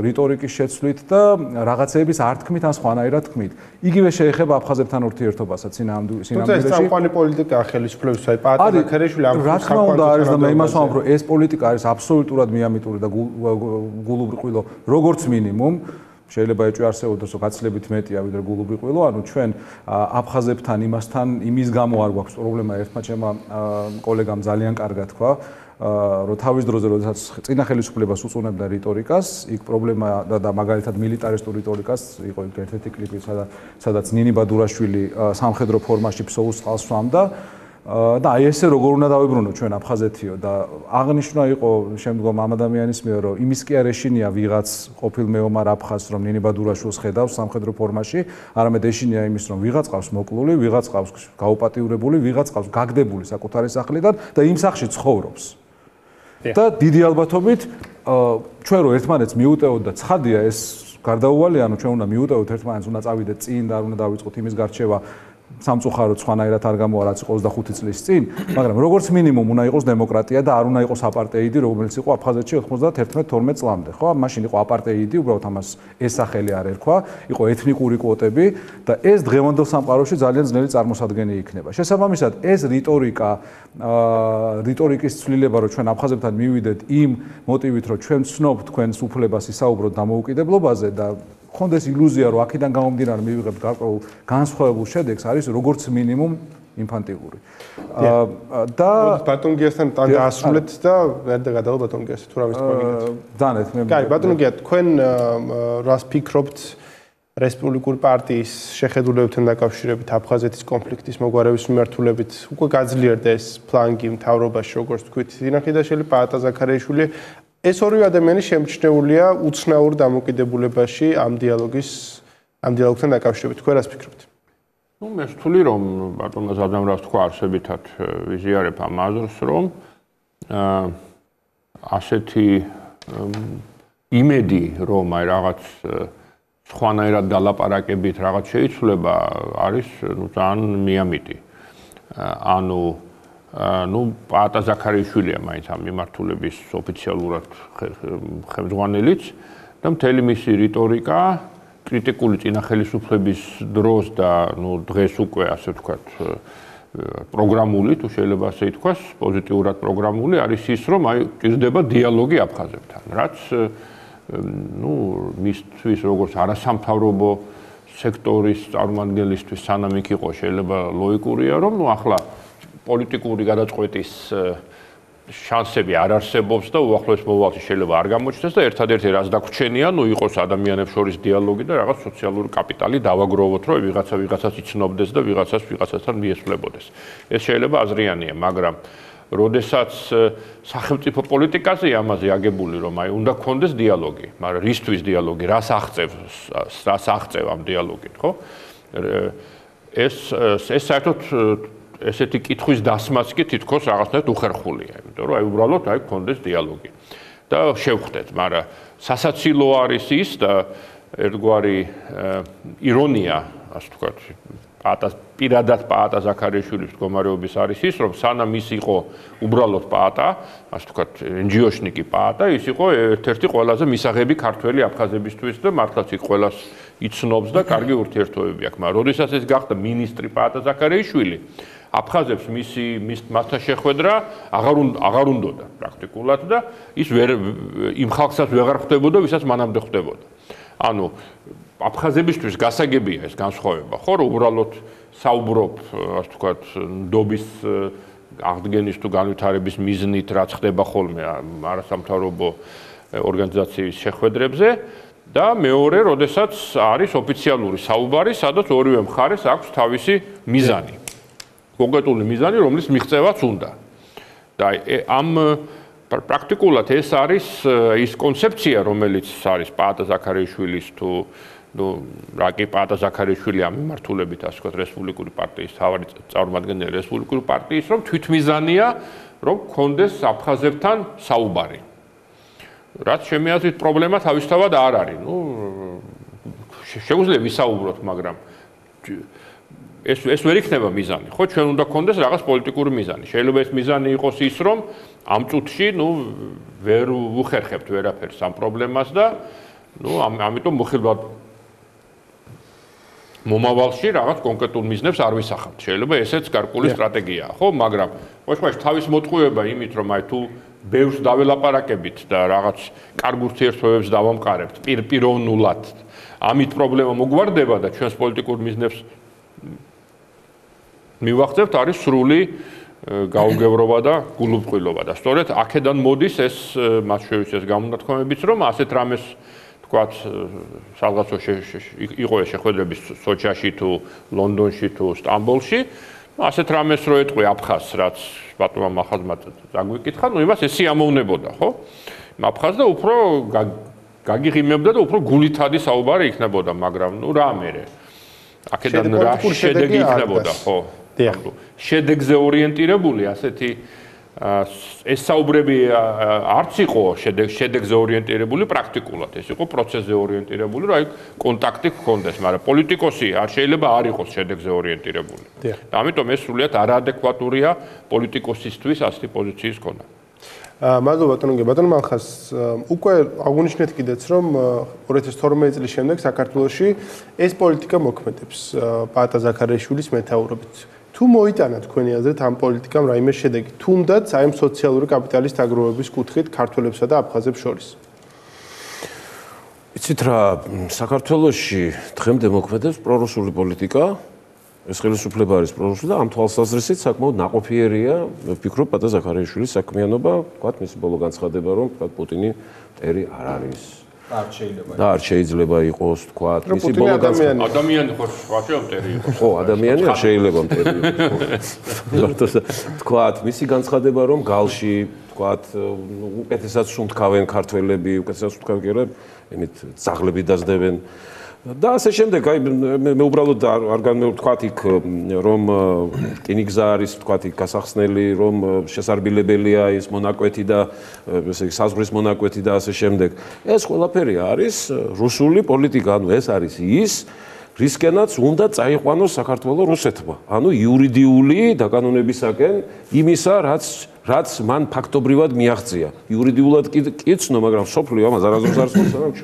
რიტორიკის შეცვლით და რაღაცეების ართქმით ან სხვანაირად თქმით. იგივე შეეხება აფხაზებთან ურთიერთობასაც სინამდვილეში. თუმცა ეს წამყვანი პოლიტიკა ხელისუფლების აი პატარა ქერეშვილი ამ რა თქმა უნდა არის და მე იმას ვამბობ, რომ ეს პოლიტიკა არის აბსოლუტურად მიამიტური და გულუბრყვილო როგორც მინიმუმ შეიძლება ეჭვი არსებობდეს რომ გაცილებით მეტია ვიდრე გულუბრყვილო, ანუ ჩვენ აფხაზებთან იმის გამო არ გვაქვს პრობლემა, ერთმა ჩემმა კოლეგამ ძალიან კარგად თქვა, რომ თავის დროზე როდესაც წინა ხელისუფლებას უწუნებდა რიტორიკას, იქ პრობლემა და მაგალითად მილიტარისტულ რიტორიკას იყო ერთ-ერთი კლიპი, სადაც ნინი ბადურაშვილი სამხედრო ფორმაში ფსოუს წყალს სვამდა. და აი ესე როგორ უნდა დავიბრუნოთ ჩვენ აფხაზეთიო და აღნიშნა იყო შემდგომ ამ ადამიანის მიერ რომ იმის კი არ ეშინია ვიღაც ყოფილ მეომარ აფხაზს რომ ნინი ბადურაშვილს ხედავს სამხედრო ფორმაში, არამედ ეშინია იმის რომ ვიღაც ყავს მოკლული, ვიღაც ყავს გაუპატიურებული, ვიღაც ყავს გაგდებული საკუთარი სახლიდან და იმ სახლში ცხოვრობს. და დიდი ალბათობით ჩვენ რო ერთმანეთს მიუტევოთ და ცხადია ეს გარდაუვალი, ანუ ჩვენ უნდა მიუტევოთ ერთმანეთს, უნდა წავიდეთ წინ და არ უნდა დავიწყოთ იმის გარჩევა სამწუხაროდ სხვანაირად არ გამოვა რაც იყო 25 წლის წინ, მაგრამ როგორც მინიმუმ უნდა იყოს დემოკრატია და არ უნდა იყოს აპარტეიდი, რომელიც იყო აფხაზეთში 91-12 წლამდე, ხო? მაშინ იყო აპარტეიდი, უბრალოდ ამას ეს სახელი არ ერქვა, იყო ეთნიკური კვოტები და ეს დღევანდელ სამყაროში ძალიან ძნელი წარმოსადგენი იქნება. შესაბამისად, ეს რიტორიკის ცვლილება, რომ ჩვენ აფხაზებთან მივიდეთ იმ მოტივით, რომ ჩვენ ვცნობთ თქვენს უფლებას ისაუბროთ დამოუკიდებლობაზე და ხონდეს ილუზია, რომ აქედან გამომდინარე მივიღებთ გარკვეულ განსხვავებულ შედეგს, არის როგორც მინიმუმ ინფანტილური. და ბატონ გიასთან დაასრულეთ და ვერდა გადავალ ბატონ გიას თუ რამის თქვა გინდათ. დანეთ მე. კაი, ბატონ გია, თქვენ რას ფიქრობთ რესპუბლიკური პარტიის შეხედულებებთან დაკავშირებით აფხაზეთის კონფლიქტის მოგვარების მიმართულებით? უკვე გაძლიერდა ეს ფლანგი მთავრობაში, როგორც თქვით, თინა ხიდაშვილი, პაატა ზაქარიაშვილი. ეს ორივე ადამიანი შემჩნეულია უცნაურ დამოკიდებულებაში ამ დიალოგთან დაკავშირებით. თქვენ რას ფიქრობთ? ნუ მე ვთვლი რომ ბატონმა ზადამრავს თქვა არსებითად ვიზიარებ ამ აზრს რომ ასეთი იმედი რომ აი რაღაც სხვანაირად დალაპარაკებით რაღაც შეიცვლება არის ნუ ძალიან მიამიტი. ანუ ნუ პაატა ზაქარიაშვილია მაინც ამ მიმართულების ოფიციალურად ხელმძღვანელიც და მთელი მისი რიტორიკა კრიტიკული წინა ხელისუფლების დროს და ნუ დღეს უკვე ასე ვთქვათ პროგრამული, თუ შეიძლება ასე ითქვას, პოზიტიურად პროგრამული არის ის, რომ აი ჭირდება დიალოგი აფხაზებთან, რაც ნუ მისთვის როგორც არასამთავრობო სექტორის წარმომადგენლისთვის სანამ იქ იყო შეიძლება ლოიკურია, რომ ნუ ახლა პოლიტიკური გადაწყვეტის შანსები არ არსებობს და უახლოეს მოვალში შეიძლება არ გამოჩნდეს და ერთადერთი რაც დაგვრჩენია, ნუ იყოს ადამიანებს შორის დიალოგი და რაღაც სოციალური კაპიტალი დავაგროვოთ, რომ ვიღაცას იცნობდეს და ვიღაცასთან მიესვლებოდეს. ეს შეიძლება აზრიანია, მაგრამ როდესაც სახელმწიფო პოლიტიკაზე ამაზე აგებული, რომ აი უნდა გქონდეს დიალოგი, მაგრამ რისთვის დიალოგი, რას აღწევ ამ დიალოგით, ხო? ეს საერთოდ ესეთი კითხვის დასმაც კი თითქოს რაღაცნაირად უხერხულია, იმიტომ რომ აი უბრალოდ აი გქონდეს დიალოგი და შევხვდეთ, მაგრამ სასაცილო არის ის და ერთგვარი ირონია, ასე ვთქვათ, პირადად პაატა ზაქარიშვილის მდგომარეობის არის ის, რომ სანამ ის იყო უბრალოდ პაატა, ასე ვთქვათ, NGO-შნიკი პაატა, ის იყო ერთ-ერთი ყველაზე მისაღები ქართველი აფხაზებისთვის და მართლაც იქ ყველას იცნობს და კარგი ურთიერთობები აქვს. მაგრამ როდესაც ეს გახდა მინისტრი პაატა ზაქარიშვილი, აფხაზებს მასთან შეხვედრა აღარ უნდოდა პრაქტიკულად და ის იმ ხალხსაც ვეღარ ხვდებოდა, ვისაც მანამდე ხვდებოდა. ანუ აფხაზებისთვის გასაგებია ეს განსხვავება, ხო, რომ უბრალოდ საუბრობ, ასე ვთქვათ, ნდობის აღდგენის თუ განვითარების მიზნით, რაც ხდება ხოლმე არასამთავრობო ორგანიზაციის შეხვედრებზე და მეორე, როდესაც არის ოფიციალური საუბარი, სადაც ორივე მხარეს აქვს თავისი მიზანი. კონკრეტული მიზანი, რომლის მიღწევაც უნდა. და ამ პრაქტიკულად ეს არის ის კონცეფცია, რომელიც არის პაატა ზაქარიშვილის თუ რაკი პაატა ზაქარიშვილი ამ მიმართულებით, ასე ვთქვათ, რესპუბლიკური პარტიის თავარი წარმომადგენელი რესპუბლიკური პარტიის, რომ თვითმიზანია, რომ გქონდეს აფხაზებთან საუბარი. რაც ჩემი აზრით პრობლემა თავისთავად არ არის. შეგვიძლია ვისაუბროთ, მაგრამ ეს ვერ იქნება მიზანი, ხო? ჩვენ უნდა გქონდეს რაღაც პოლიტიკური მიზანი. შეიძლება ეს მიზანი იყოს ის, რომ ამ წუთში, ვერ ვუხერხებთ ვერაფერს ამ პრობლემას და ამიტომ მოხილვად მომავალში რაღაც კონკრეტულ მიზნებს არ ვისახავთ. შეიძლება ესეც გარკვეული სტრატეგიაა, ხო? მაგრამ ყოველთვის თავის მოტყუება იმით, რომ აი თუ ბევრს დაველაპარაკებით და რაღაც კარგ ურთიერთობებს დავამყარებთ პიროვნულად, ამით პრობლემა მოგვარდება და ჩვენს პოლიტიკურ მიზნებს მივახცევთ, არის სრული გაუგებრობა და გულუბრყვილობა და სწორედ აქედან მოდის ეს მათ შორის ეს გამონათქვამებიც, რომ ასეთ რამეს თქვათ სადღაცო იყო ეს შეხვედრები სოჩიაში თუ ლონდონში თუ სტამბოლში, ასეთ რამეს რო ეტყვი აფხაზს, რაც ბატონმა ახალმა დაგვიკითხა, იმას ეს სიამოვნებოდა, ხო? აფხაზს და უფრო გაგიღიმებდა და უფრო გულითადი საუბარი იქნებოდა, მაგრამ რა მერე აქედან რა შედეგი იქნებოდა, ხო? შედეგზე ორიენტირებული ასეთი ეს საუბრები არც იყო შედეგზე ორიენტირებული პრაქტიკულად, ეს იყო პროცესზე ორიენტირებული, რომ აი კონტაქტი გქონდეს, მაგრამ პოლიტიკოსი არ შეიძლება არ იყოს შედეგზე ორიენტირებული. და ამიტომ ეს სრულიად არაადეკვატურია პოლიტიკოსისთვის ასეთი პოზიციის ქონა. მადლობა ბატონო მალხას. უკვე აღუნიშნეთ კიდეც, რომ 2012 წლის შემდეგ საქართველოში ეს პოლიტიკა მოქმედებს პაატა ზაქარიშვილის მეთაურობით. თუ მოიტანა თქვენი აზრით ამ პოლიტიკამ რაიმე შედეგი, თუნდაც აი ამ სოციალური კაპიტალის დაგროვების კუთხით ქართველებსა და აფხაზებს შორის? იცით რა, საქართველოში დღემდე მოქმედებს პრორუსული პოლიტიკა, ეს ხელისუფლება არის პრორუსული და ამ თვალსაზრისით საკმაოდ ნაყოფიერია, ვფიქრობ, პაატა ზაქარიშვილის საქმიანობა, თქვათ, მისი ბოლო განცხადება, რომ თქვათ, პუტინი მტერი არ არის. და არ შეიძლება იყოს, თქვათ, მისი ბოლო განცხადება. ადამიანი ხო შეიძლება მტერი იყოს. ხო, ადამიანი არ შეიძლება მტერი იყოს. თქვათ, მისი განცხადება, რომ გალში, თქვათ, უკეთესად სუნთქავენ ქართველები, უკეთესად სუნთქავენ კი არა, იმით ძაღლები დაძდებენ. და ასე შემდეგ, აი მე უბრალოდ არ განმევთქვათ იქ, რომ რკინიგზა არის, თქვათ, იქ გასახსნელი, რომ შესარბილებელია ის მონაკვეთი და ესე იგი საზღვრის მონაკვეთი და ასე შემდეგ. ეს ყველაფერი არის რუსული პოლიტიკა, ანუ ეს არის ის, რისკენაც უნდა წაიყვანოს საქართველოს რუსეთმა. ანუ იურიდიული დაკანონებისაკენ იმისა, რაც მან ფაქტობრივად მიაღწია. იურიდიულად კი ცნო, მაგრამ სოფლიო ამას არასდროს არ ცნობს, მაგრამ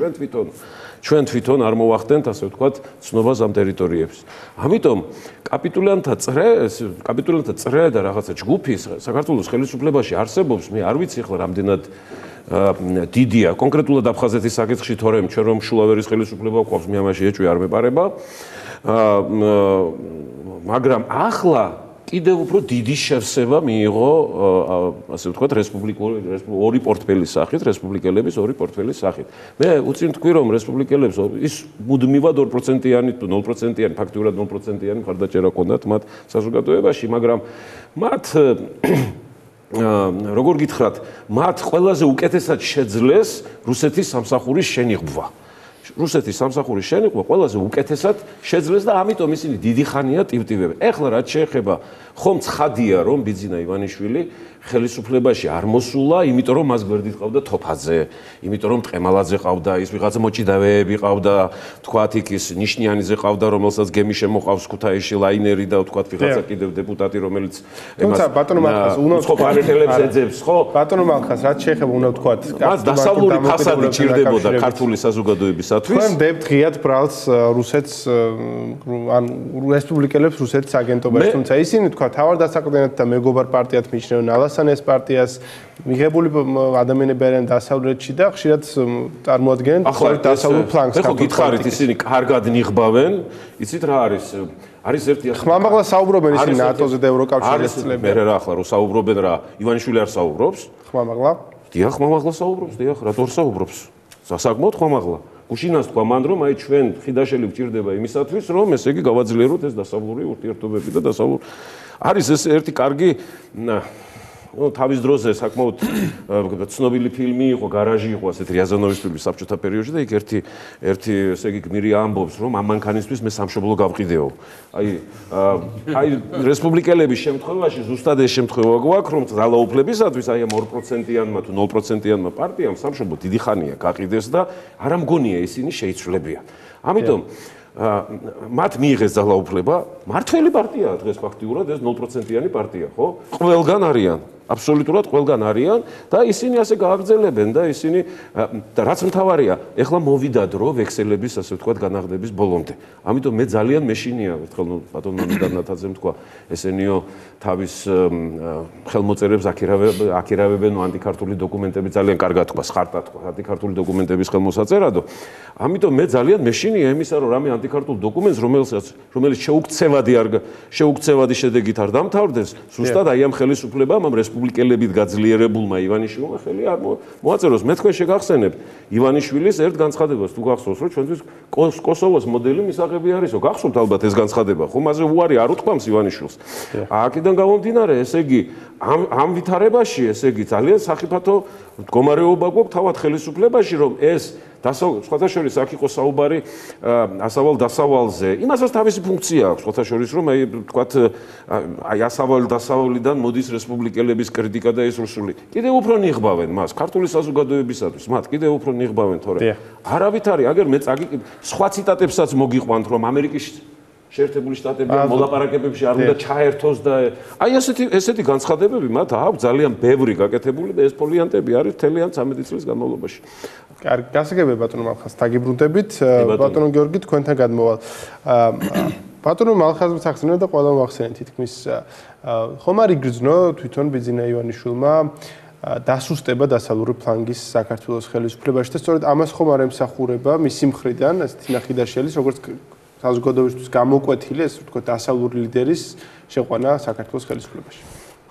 ჩვენ თვითონ არ მოვახდენთ, ასე ვთქვათ, ცნობას ამ ტერიტორიებს. ამიტომ კაპიტულანტთა წრე და რაღაცა ჯგუფი საქართველოს ხელისუფლებაში არსებობს, მე არ ვიცი ახლა რამდენად დიდია, კონკრეტულად აფხაზეთის საკითხში თორემ ჩვენ რომ შულავერის ხელისუფლება გვყავს, მე ამაში ეჭვი არ მეპარება. მაგრამ ახლა კიდევ უფრო დიდი შევსება მიიღო, ასე ვთქვათ, ორი პორტფელის სახით, რესპუბლიკელების ორი პორტფელის სახით. მე უწინ თქვი, რომ რესპუბლიკელებს ის მუდმივად 2%-იანი თუ 0%-იანი, ფაქტიურად 0%-იანი მხარდაჭერა ჰქონდათ მათ საზოგადოებაში, მაგრამ მათ როგორ გითხრათ, მათ ყველაზე უკეთესად შეძლეს რუსეთის სამსახურის შენიღბვა. რუსეთის სამსახურის შენიყვა ყველაზე უკეთესად შეძლეს და ამიტომ ისინი დიდი ხანია ტივტივებენ. ეხლა რაც შეეხება ხომ ცხადია რომ ბიძინა ივანიშვილი ხელისუფლებაში არ მოსულა, იმიტომ რომ მას გვერდით ყავდა თოფაძე, იმიტომ რომ ტყემალაძე ყავდა, ის ვიღაცა მოჭიდავეები ყავდა, თქვათ იქ ის ნიშნიანიძე ყავდა, რომელსაც გემი შემოყავს ქუთაისში ლაინერი და თქვათ ვიღაცა კიდევ დეპუტატი, რომელიც თუმცა ბატონო მალხას უნდა სოფარეთელებს ეძებს, ხო? ბატონო მალხას რაც შეეხება უნდა ვთქვათ, მას დასავლური ფასადი ჭირდებოდა ქართული საზოგადოებისათვის. თქვენ დებთ ღიად ბრალს რუსეთს ან რესპუბლიკელებს რუსეთის აგენტობაში, თუმცა ისინი თქვა თავარ დასაყრდენად და მეგობარ პარტიად მიიჩნევენ ალასანეს პარტიას, მიღებული ადამიანები არიან დასავლეთში და ხშირად წარმოადგენენ დასავლურ ფლანგს. ეხლა გითხარით ისინი კარგად ნიღბავენ, იცით რა არის? არის ერთი ხმამაღლა საუბრობენ ისინი ნატოზე და ევროკავშირის წლებში. მე რა ახლა რომ საუბრობენ რა, ივანიშვილი არ საუბრობს? ხმამაღლა? დიახ, ხმამაღლა საუბრობს, დიახ, რატო არ საუბრობს? საკმაოდ ხმამაღლა. გუშინას თქვა მან რომ აი ჩვენ ხიდაშელი გვჭირდება იმისათვის რომ ესე იგი გავაძლიეროთ ეს დასავლური ურთიერთობები და დასავლურ არის ეს ერთი კარგი თავის დროზე საკმაოდ ცნობილი ფილმი იყო, გარაჟი იყო, ასეთ რიაზანოვის ფილმი საბჭოთა პერიოდში და იქ ერთი ესე იგი გმირი ამბობს, რომ ამ მანქანისთვის მე სამშობლო გავყიდეო. აი რესპუბლიკელების შემთხვევაში ზუსტად ეს შემთხვევა გვაქვს, რომ ძალაუფლებისათვის აი ამ 2%-იანმა თუ 0%-იანმა პარტიამ სამშობლო დიდი ხანია გაყიდეს და არ ამგონია ისინი შეიცვლებიან. ამიტომ მათ მიიღეს ძალაუფლება, მართველი პარტიაა დღეს ფაქტიურად ეს 0%-იანი პარტია, ხო? ყველგან არიან. აბსოლუტურად ყველგან არიან და ისინი ასე გააგრძელებენ და ისინი და რაც მთავარია, ეხლა მოვიდა დრო ვექსელების ასე ვთქვათ განაღდების ბოლომდე. ამიტომ მე ძალიან მეშინია, ერთხელ ბატონმა მიდანათაძემ თქვა, ესენიო თავის ხელმოწერებს აკირავებენ ანტიქართული დოკუმენტები ძალიან კარგად თქვა, ხარტა თქვა, ანტიქართული დოკუმენტების ხელმოსაწერადო. ამიტომ მე ძალიან მეშინია იმისა, რომ რამე ანტიქართულ დოკუმენტს, რომელიც შეუქცევადი შედეგით არ დამთავრდეს, ზუსტად აი ამ ხელისუფლებამ ამ რესპუბლიკელებით გაძლიერებულმა ივანიშვილმა ხელი არ მოაწეროს. მე თქვენ შეგახსენებთ ივანიშვილის ერთ განცხადებას, თუ გახსოვს, რომ ჩვენთვის კოსოვოს მოდელი მისაღები არისო. გახსოვთ ალბათ ეს განცხადება, ხო? მასზე უარი არ უთქვამს ივანიშვილს. აქედან გამომდინარე, ესე იგი, ამ ვითარებაში, ესე იგი, ძალიან სახიფათო მდგომარეობა გვაქვს თავად ხელისუფლებაში, რომ ეს სხვათა შორის აქ იყო საუბარი ასავალ-დასავალზე. იმასაც თავისი ფუნქცია აქვს, სხვათა შორის, რომ აი ვთქვათ, აი ასავალ-დასავალიდან მოდის რესპუბლიკელების კრიტიკა და ეს რუსული. კიდევ უფრო ნიღბავენ მას, ქართული საზოგადოებისათვის, მათ კიდევ უფრო ნიღბავენ, თორე არავით არის, აგერ მე სხვა ციტატებსაც მოგიყვანთ, რომ ამერიკის შეერთებული შტატები მოლაპარაკებებში არ უნდა ჩაერთოს და აი ესეთი განცხადებები მათ აქვს ძალიან ბევრი გაკეთებული და ეს ფოლიანტები არის თელიან 13 წლის განმავლობაში. კარგი, გასაგებია ბატონო მალხას, დაგიბრუნდებით. ბატონო გიორგი, თქვენთან გადმოვალ. ბატონო მალხაზმ სახსენე და ყველა მოახსენეთ თითქმის ხომ არ იგრძნო თვითონ ბიძინა ივანიშვილმა დასუსტება დასავლური ფლანგის საქართველოს ხელისუფლებაში და სწორედ ამას ხომ არ ემსახურება მისი მხრიდან თინა ხიდაშელის როგორც საზოგადოებისთვის გამოკვეთილი ეს ვთქვათ დასავლური ლიდერის შეყვანა საქართველოს ხელისუფლებაში.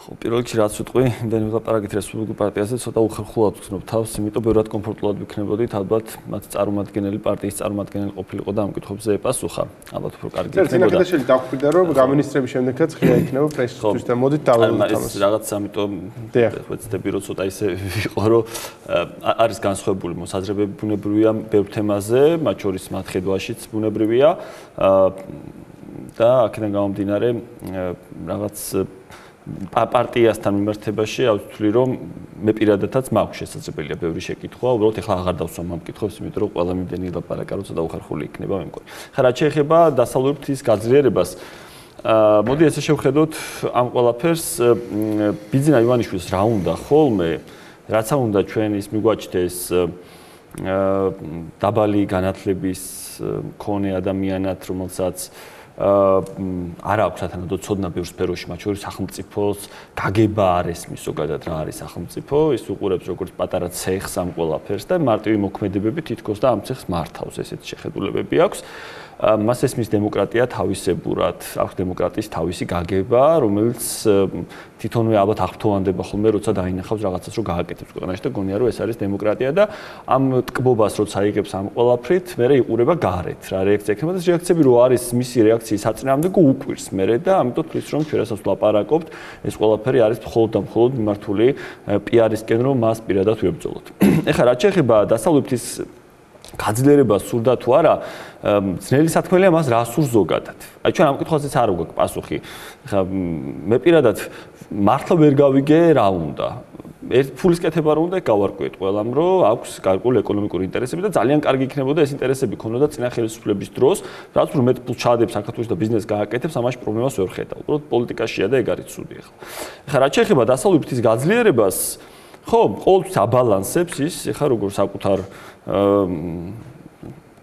ხო, პირველ რიგში რაც ვიტყვი, იმდენი ვილაპარაკეთ რესპუბლიკურ პარტიაზე, ცოტა უხერხულად ვგრძნობ თავს, იმიტომ ბევრად კომფორტულად ვიქნებოდით, ალბათ მათ წარმომადგენელი პარტიის წარმომადგენელი ყოფილიყო და ამ კითხვებზე ეპასუხა. ალბათ უფრო კარგი იქნებოდა. თინა ხიდაშელი დაგვხვდა, რომ გამინისტრების შემდეგაც ღია იქნება პრესისთვის და მოდით დავალოთ ამას. რაღაც ამიტომ ვეცდები რომ ცოტა ისე ვიყო, რომ არის განსხვავებული მოსაზრებები ბუნებრივია ბევრ თემაზე, მათ შორის მათ ხედვაშიც ბუნებრივია და აქედან გამომდინარე რაღაც პარტიასთან მიმართებაში ავთვლი რომ მე პირადადაც მაქვს შესაძლებელია ბევრი შეკითხვა, უბრალოდ ეხლა აღარ დავსვამ ამ კითხვებს, იმიტომ რომ ყველა მიმდენი ლაპარაკა როცა დაუხერხული იქნება მე მგონი. ხა რაც შეეხება დასავლური ფრთის გაძლიერებას, მოდი ესე შევხედოთ ამ ყველაფერს ბიძინა ივანიშვილს რა უნდა ხოლმე, რაცა უნდა ჩვენ ის მიგვაჩნდეს დაბალი განათლების მქონე ადამიანად, რომელსაც არ აქვს სათანადო ცოდნა ბევრ სფეროში, მათ შორის სახელმწიფოს გაგება არ ესმის ზოგადად რა არის სახელმწიფო, ის უყურებს როგორც პატარა ცეხს ამ ყველაფერს და მარტივი მოქმედებები თითქოს და ამ ცეხს მართავს, ესეთი შეხედულებები აქვს. მას ესმის დემოკრატია თავისებურად, აქვს დემოკრატიის თავისი გაგება, რომელიც თვითონვე ალბათ აღფრთოვანდება ხოლმე, როცა დაინახავს რაღაცას, რომ გააკეთებს ქვეყანაში და გონია, რომ ეს არის დემოკრატია და ამ ტკბობას როცა იღებს ამ ყველაფრით, მერე იყურება გარეთ, რა რეაქცია ექნება და რეაქციები რო არის მისი რეაქციის საწინააღმდეგო უკვირს მერე და ამიტომ თვლის რომ ჩვენ რასაც ვლაპარაკობთ, ეს ყველაფერი არის მხოლოდ და მხოლოდ მიმართული პიარისკენ, რომ მას პირადად ვებრძოლოთ. ეხლა რაც შეეხება დასავლეთის გაძლიერება სურდა თუ არა, ძნელი საქმეა მას რა სურს ზოგადად. აი ჩვენ ამ კითხვაზეც არ გვაქვს პასუხი. ხა მე პირადად მართლა ვერ გავიგე რა უნდა. ფულის კეთება რო უნდა გავარკვიეთ ყველამ, რომ აქვს გარკვეული ეკონომიკური ინტერესები და ძალიან კარგი იქნებოდა ეს ინტერესები ქონოდა წინა ხელისუფლების დროს, რაც რომ მეტ ფულს ჩაადებს საქართველოს და ბიზნესს გააკეთებს, ამაში პრობლემას ვერ ხედავ. უბრალოდ პოლიტიკაშია და ეგ არის ცუდი ახლა. ხა რაც შეეხება დასავლეთის გაძლიერებას, ხო, ყოველთვის აბალანსებს ის, ხა როგორ საკუთარ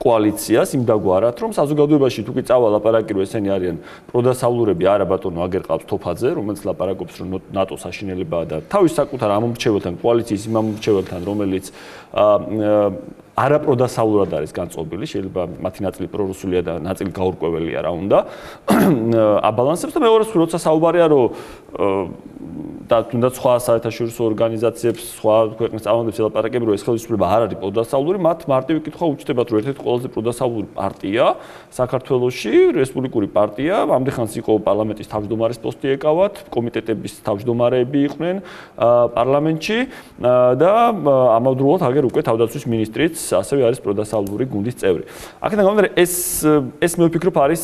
კოალიციას იმ დაგვარად, რომ საზოგადოებაში თუ კი წავალ ლაპარაკი რომ ესენი არიან პროდასავლურები, არა ბატონო, აგერ ყავს თოფაძე, რომელიც ლაპარაკობს რომ ნატოს აშინელებაა და თავის საკუთარ ამომრჩეველთან, კოალიციის იმ ამომრჩეველთან, რომელიც არაპროდასავლურად არის განწყობილი, შეიძლება მათი ნაწილი პრორუსულია და ნაწილი გაურკვეველია რა უნდა. აბალანსებს და მეორე როცა საუბარია რომ და თუნდაც სხვა საერთაშორისო ორგანიზაციებს, სხვა ქვეყნის წარმომადგენლებს ელაპარაკებენ, რომ ეს ხელისუფლება არ არის პროდასავლური, მათ მარტივი კითხვა უჩნდებათ, რომ ერთ-ერთი ყველაზე პროდასავლური პარტია საქართველოში, რესპუბლიკური პარტია, ამდენხანს იყო პარლამენტის თავმჯდომარის პოსტი ეკავათ, კომიტეტების თავმჯდომარეები იყვნენ პარლამენტში და ამავდროულად აგერ უკვე თავდაცვის მინისტრიც ასევე არის პროდასავლური გუნდის წევრი. აქედან გამომდინარე ეს მე ვფიქრობ არის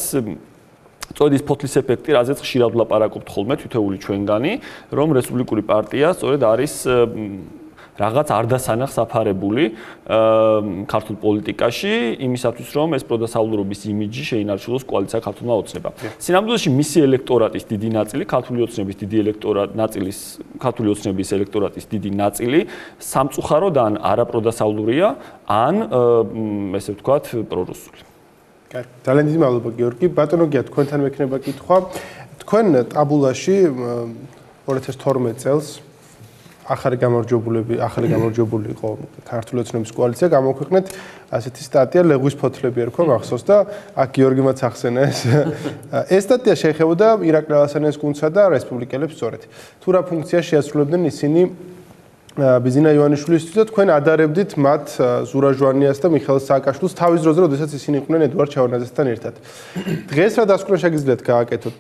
წოდის ფოთლის ეფექტი, რაზეც ხშირად ვლაპარაკობთ ხოლმე თითოეული ჩვენგანი, რომ რესპუბლიკური პარტია სწორედ არის რაღაც არ დასანახ საფარებული ქართულ პოლიტიკაში, იმისათვის რომ ეს პროდასავლურობის იმიჯი შეინარჩუნოს კოალიცია ქართულმა ოცნებამ. სინამდვილეში მისი ელექტორატის დიდი ნაწილი, ქართული ოცნების დიდი ნაწილის, ქართული ოცნების ელექტორატის დიდი ნაწილი სამწუხაროდ ან არაპროდასავლურია, ან ესე ვთქვათ, პრორუსული. ძალიან დიდი მადლობა გიორგი. ბატონო გია, თქვენთან მექნება კითხვა. თქვენ ტაბულაში 2012 წელს ახალი გამარჯვებული იყო ქართული ოცნების კოალიცია, გამოქვეყნეთ ასეთი სტატია ლეგვის ფოთლები ერქვა მახსოვს და აქ გიორგიმაც ახსენა ეს. ეს სტატია შეეხებოდა ირაკლი ალასანიას გუნდსა და რესპუბლიკელებს სწორედ. თუ რა ფუნქცია შეასრულებდნენ ისინი ბიზინა ივანიშვილისთვის და თქვენ ადარებდით მათ ზურა ჟვანიას და მიხეილ სააკაშვილს თავის დროზე, როდესაც ისინი იყვნენ ედუარდ ჩავარდნაძესთან ერთად. დღეს რა დასკვნა შეგიძლიათ გააკეთოთ?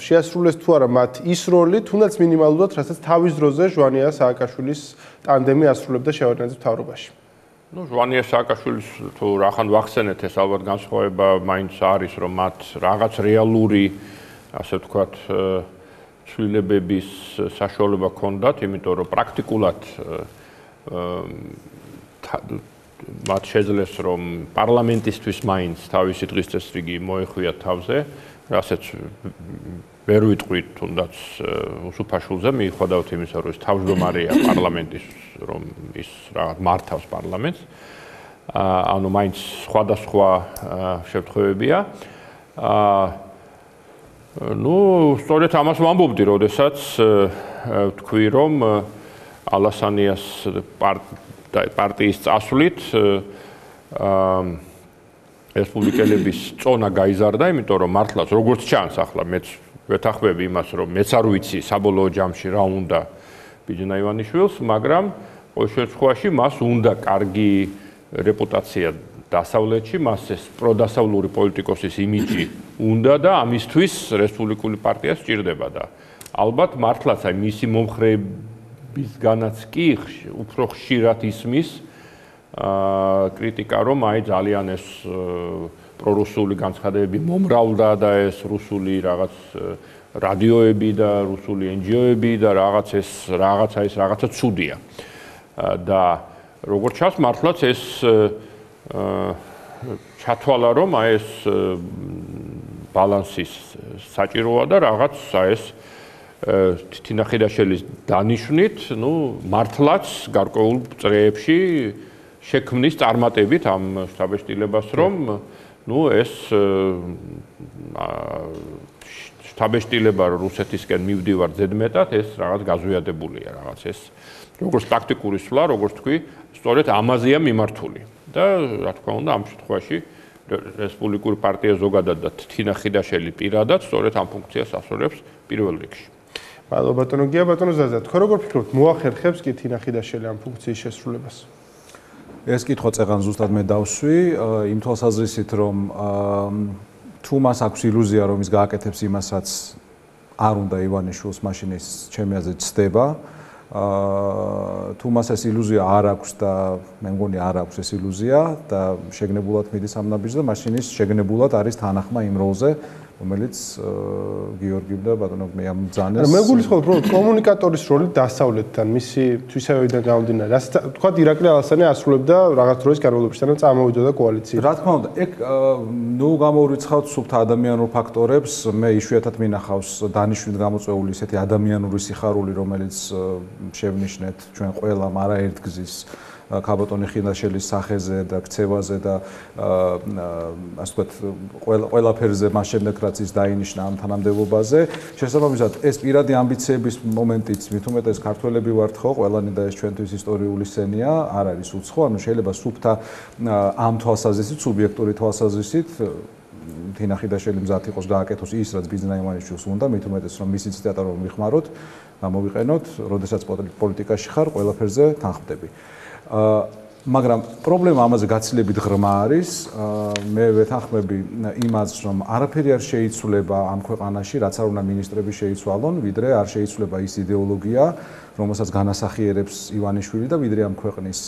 შეასრულეს თუ არა მათ ის როლი, თუნდაც მინიმალურად, რასაც თავის დროზე ჟვანია სააკაშვილის ტანდემი ასრულებდა ჩავარდნაძის მთავრობაში. ნუ ჟვანია სააკაშვილის თუ რახან ვახსენეთ, ეს ალბათ განსხვავება მაინც არის, რომ მათ რაღაც რეალური, ასე ვთქვათ, ცვლილებების საშუალება ჰქონდათ, იმიტომ რომ პრაქტიკულად მათ შეძლეს რომ პარლამენტისთვის მაინც თავისი დღის წესრიგი მოეხვიათ თავზე, რასაც ვერ ვიტყვით თუნდაც უსუფაშვილზე, მიუხედავად იმისა, რომ ის თავმჯდომარეა პარლამენტის, რომ ის რაღაც მართავს პარლამენტს. ანუ მაინც სხვადასხვა შემთხვევებია. ნუ სწორედ ამას ვამბობდი, როდესაც თქვი რომ ალასანიას პარტიის წასვლით რესპუბლიკელების წონა გაიზარდა, იმიტომ რომ მართლაც როგორც ჩანს ახლა მეც ვეთანხმები იმას, რომ მეც არ ვიცი საბოლოო ჯამში რა უნდა ბიძინა ივანიშვილს, მაგრამ ყოველ შემთხვევაში მას უნდა კარგი რეპუტაცია დასავლეთში, მას ეს პროდასავლური პოლიტიკოსის იმიჯი უნდა და ამისთვის რესპუბლიკური პარტია სჭირდება და ალბათ მართლაც აი მისი მომხრეებისგანაც კი უფრო ხშირად ისმის კრიტიკა, რომ აი ძალიან ეს პრორუსული განცხადებები მომრავლდა და ეს რუსული რაღაც რადიოები და რუსული NGO-ები და რაღაცა ცუდია. და როგორც ჩანს, მართლაც ეს ჩათვალა რომ აი ეს ბალანსის საჭიროა და რაღაც ეს თინახიდაშელის დანიშვნით, ნუ მართლაც გარკვეულ წრეებში შექმნის წარმატებით ამ შტაბეშტილებას, რომ ნუ ეს შტაბეშტილება რუსეთისკენ მივდივარ ზედმეტად, ეს რაღაც გაზვიადებულია, რაღაც ეს როგორც ტაქტიკური სვლა, როგორც თქვი, სწორედ ამაზეა მიმართული. და რა თქმა უნდა, ამ შემთხვევაში რესპუბლიკური პარტია ზოგადად და თინახიდაშელი პირადად სწორედ ამ ფუნქციას ასრულებს პირველ რიგში. მადლობა ბატონო გია, ბატონო ზაზა, თქვენ როგორ ფიქრობთ, მოახერხებს კი თინახიდაშელი ამ ფუნქციის შესრულებას? ეს კითხვა წეგან ზუსტად მე დავსვი, იმ თვალსაზრისით, რომ თუ მას აქვს ილუზია, რომ ის გააკეთებს იმას, რაც არ უნდა ივანიშვილს, მაშინ ის ჩემი აზრით ცდება. თუ მას ეს ილუზია არ აქვს და მე მგონი არ აქვს ეს ილუზია და შეგნებულად მიდის ამ ნაბიჯზე და მაშინ ის შეგნებულად არის თანახმა იმ როლზე რომელიც გიორგიმ და ბატონო მე ამ ძანეს მე გულისხმობ რომ კომუნიკატორის როლი დასავლეთთან მისი თვისებებიდან გამომდინარე რაც თქვა ირაკლი ალასანი ასრულებდა რაღაც დროის განმავლობაში და წამოვიდოდა კოალიციაში რა თქმა უნდა ეგ ნუ გამოურიცხავთ სუფთა ადამიანურ ფაქტორებს მე იშვიათად მინახავს დანიშნულით გამოწვეული ისეთი ადამიანური სიხარული რომელიც შევნიშნეთ ჩვენ ყველამ არაერთგზის ქაბატონი ხინაშელის სახეზე და ქცევაზე და ასე ვთქვათ ყველაფერზე მას შემდეგ რაც ის დაინიშნა ამ თანამდებობაზე შესაბამისად ეს პირადი ამბიციების მომენტიც მით უმეტეს ქართველები ვართ ხო ყველანი და ეს ჩვენთვის ისტორიული სცენია არ არის უცხო ანუ შეიძლება სუფთა ამ თვალსაზრისით სუბიექტური თვალსაზრისით თინა ხიდაშელი მზად იყოს გააკეთოს ის რაც ბიზნეს აიმანიშვილს უნდა მით უმეტეს რომ მისი ციტატა რომ ვიხმაროთ გამოვიყენოთ როდესაც პოლიტიკაში ხარ ყველაფერზე თანხმდები მაგრამ პრობლემა ამაზე გაცილებით ღრმა არის მე ვეთანხმები იმას რომ არაფერი არ შეიცვლება ამ ქვეყანაში რაც არ უნდა მინისტრები შეიცვალონ ვიდრე არ შეიცვლება ის იდეოლოგია რომელსაც განასახიერებს ივანიშვილი და ვიდრე ამ ქვეყნის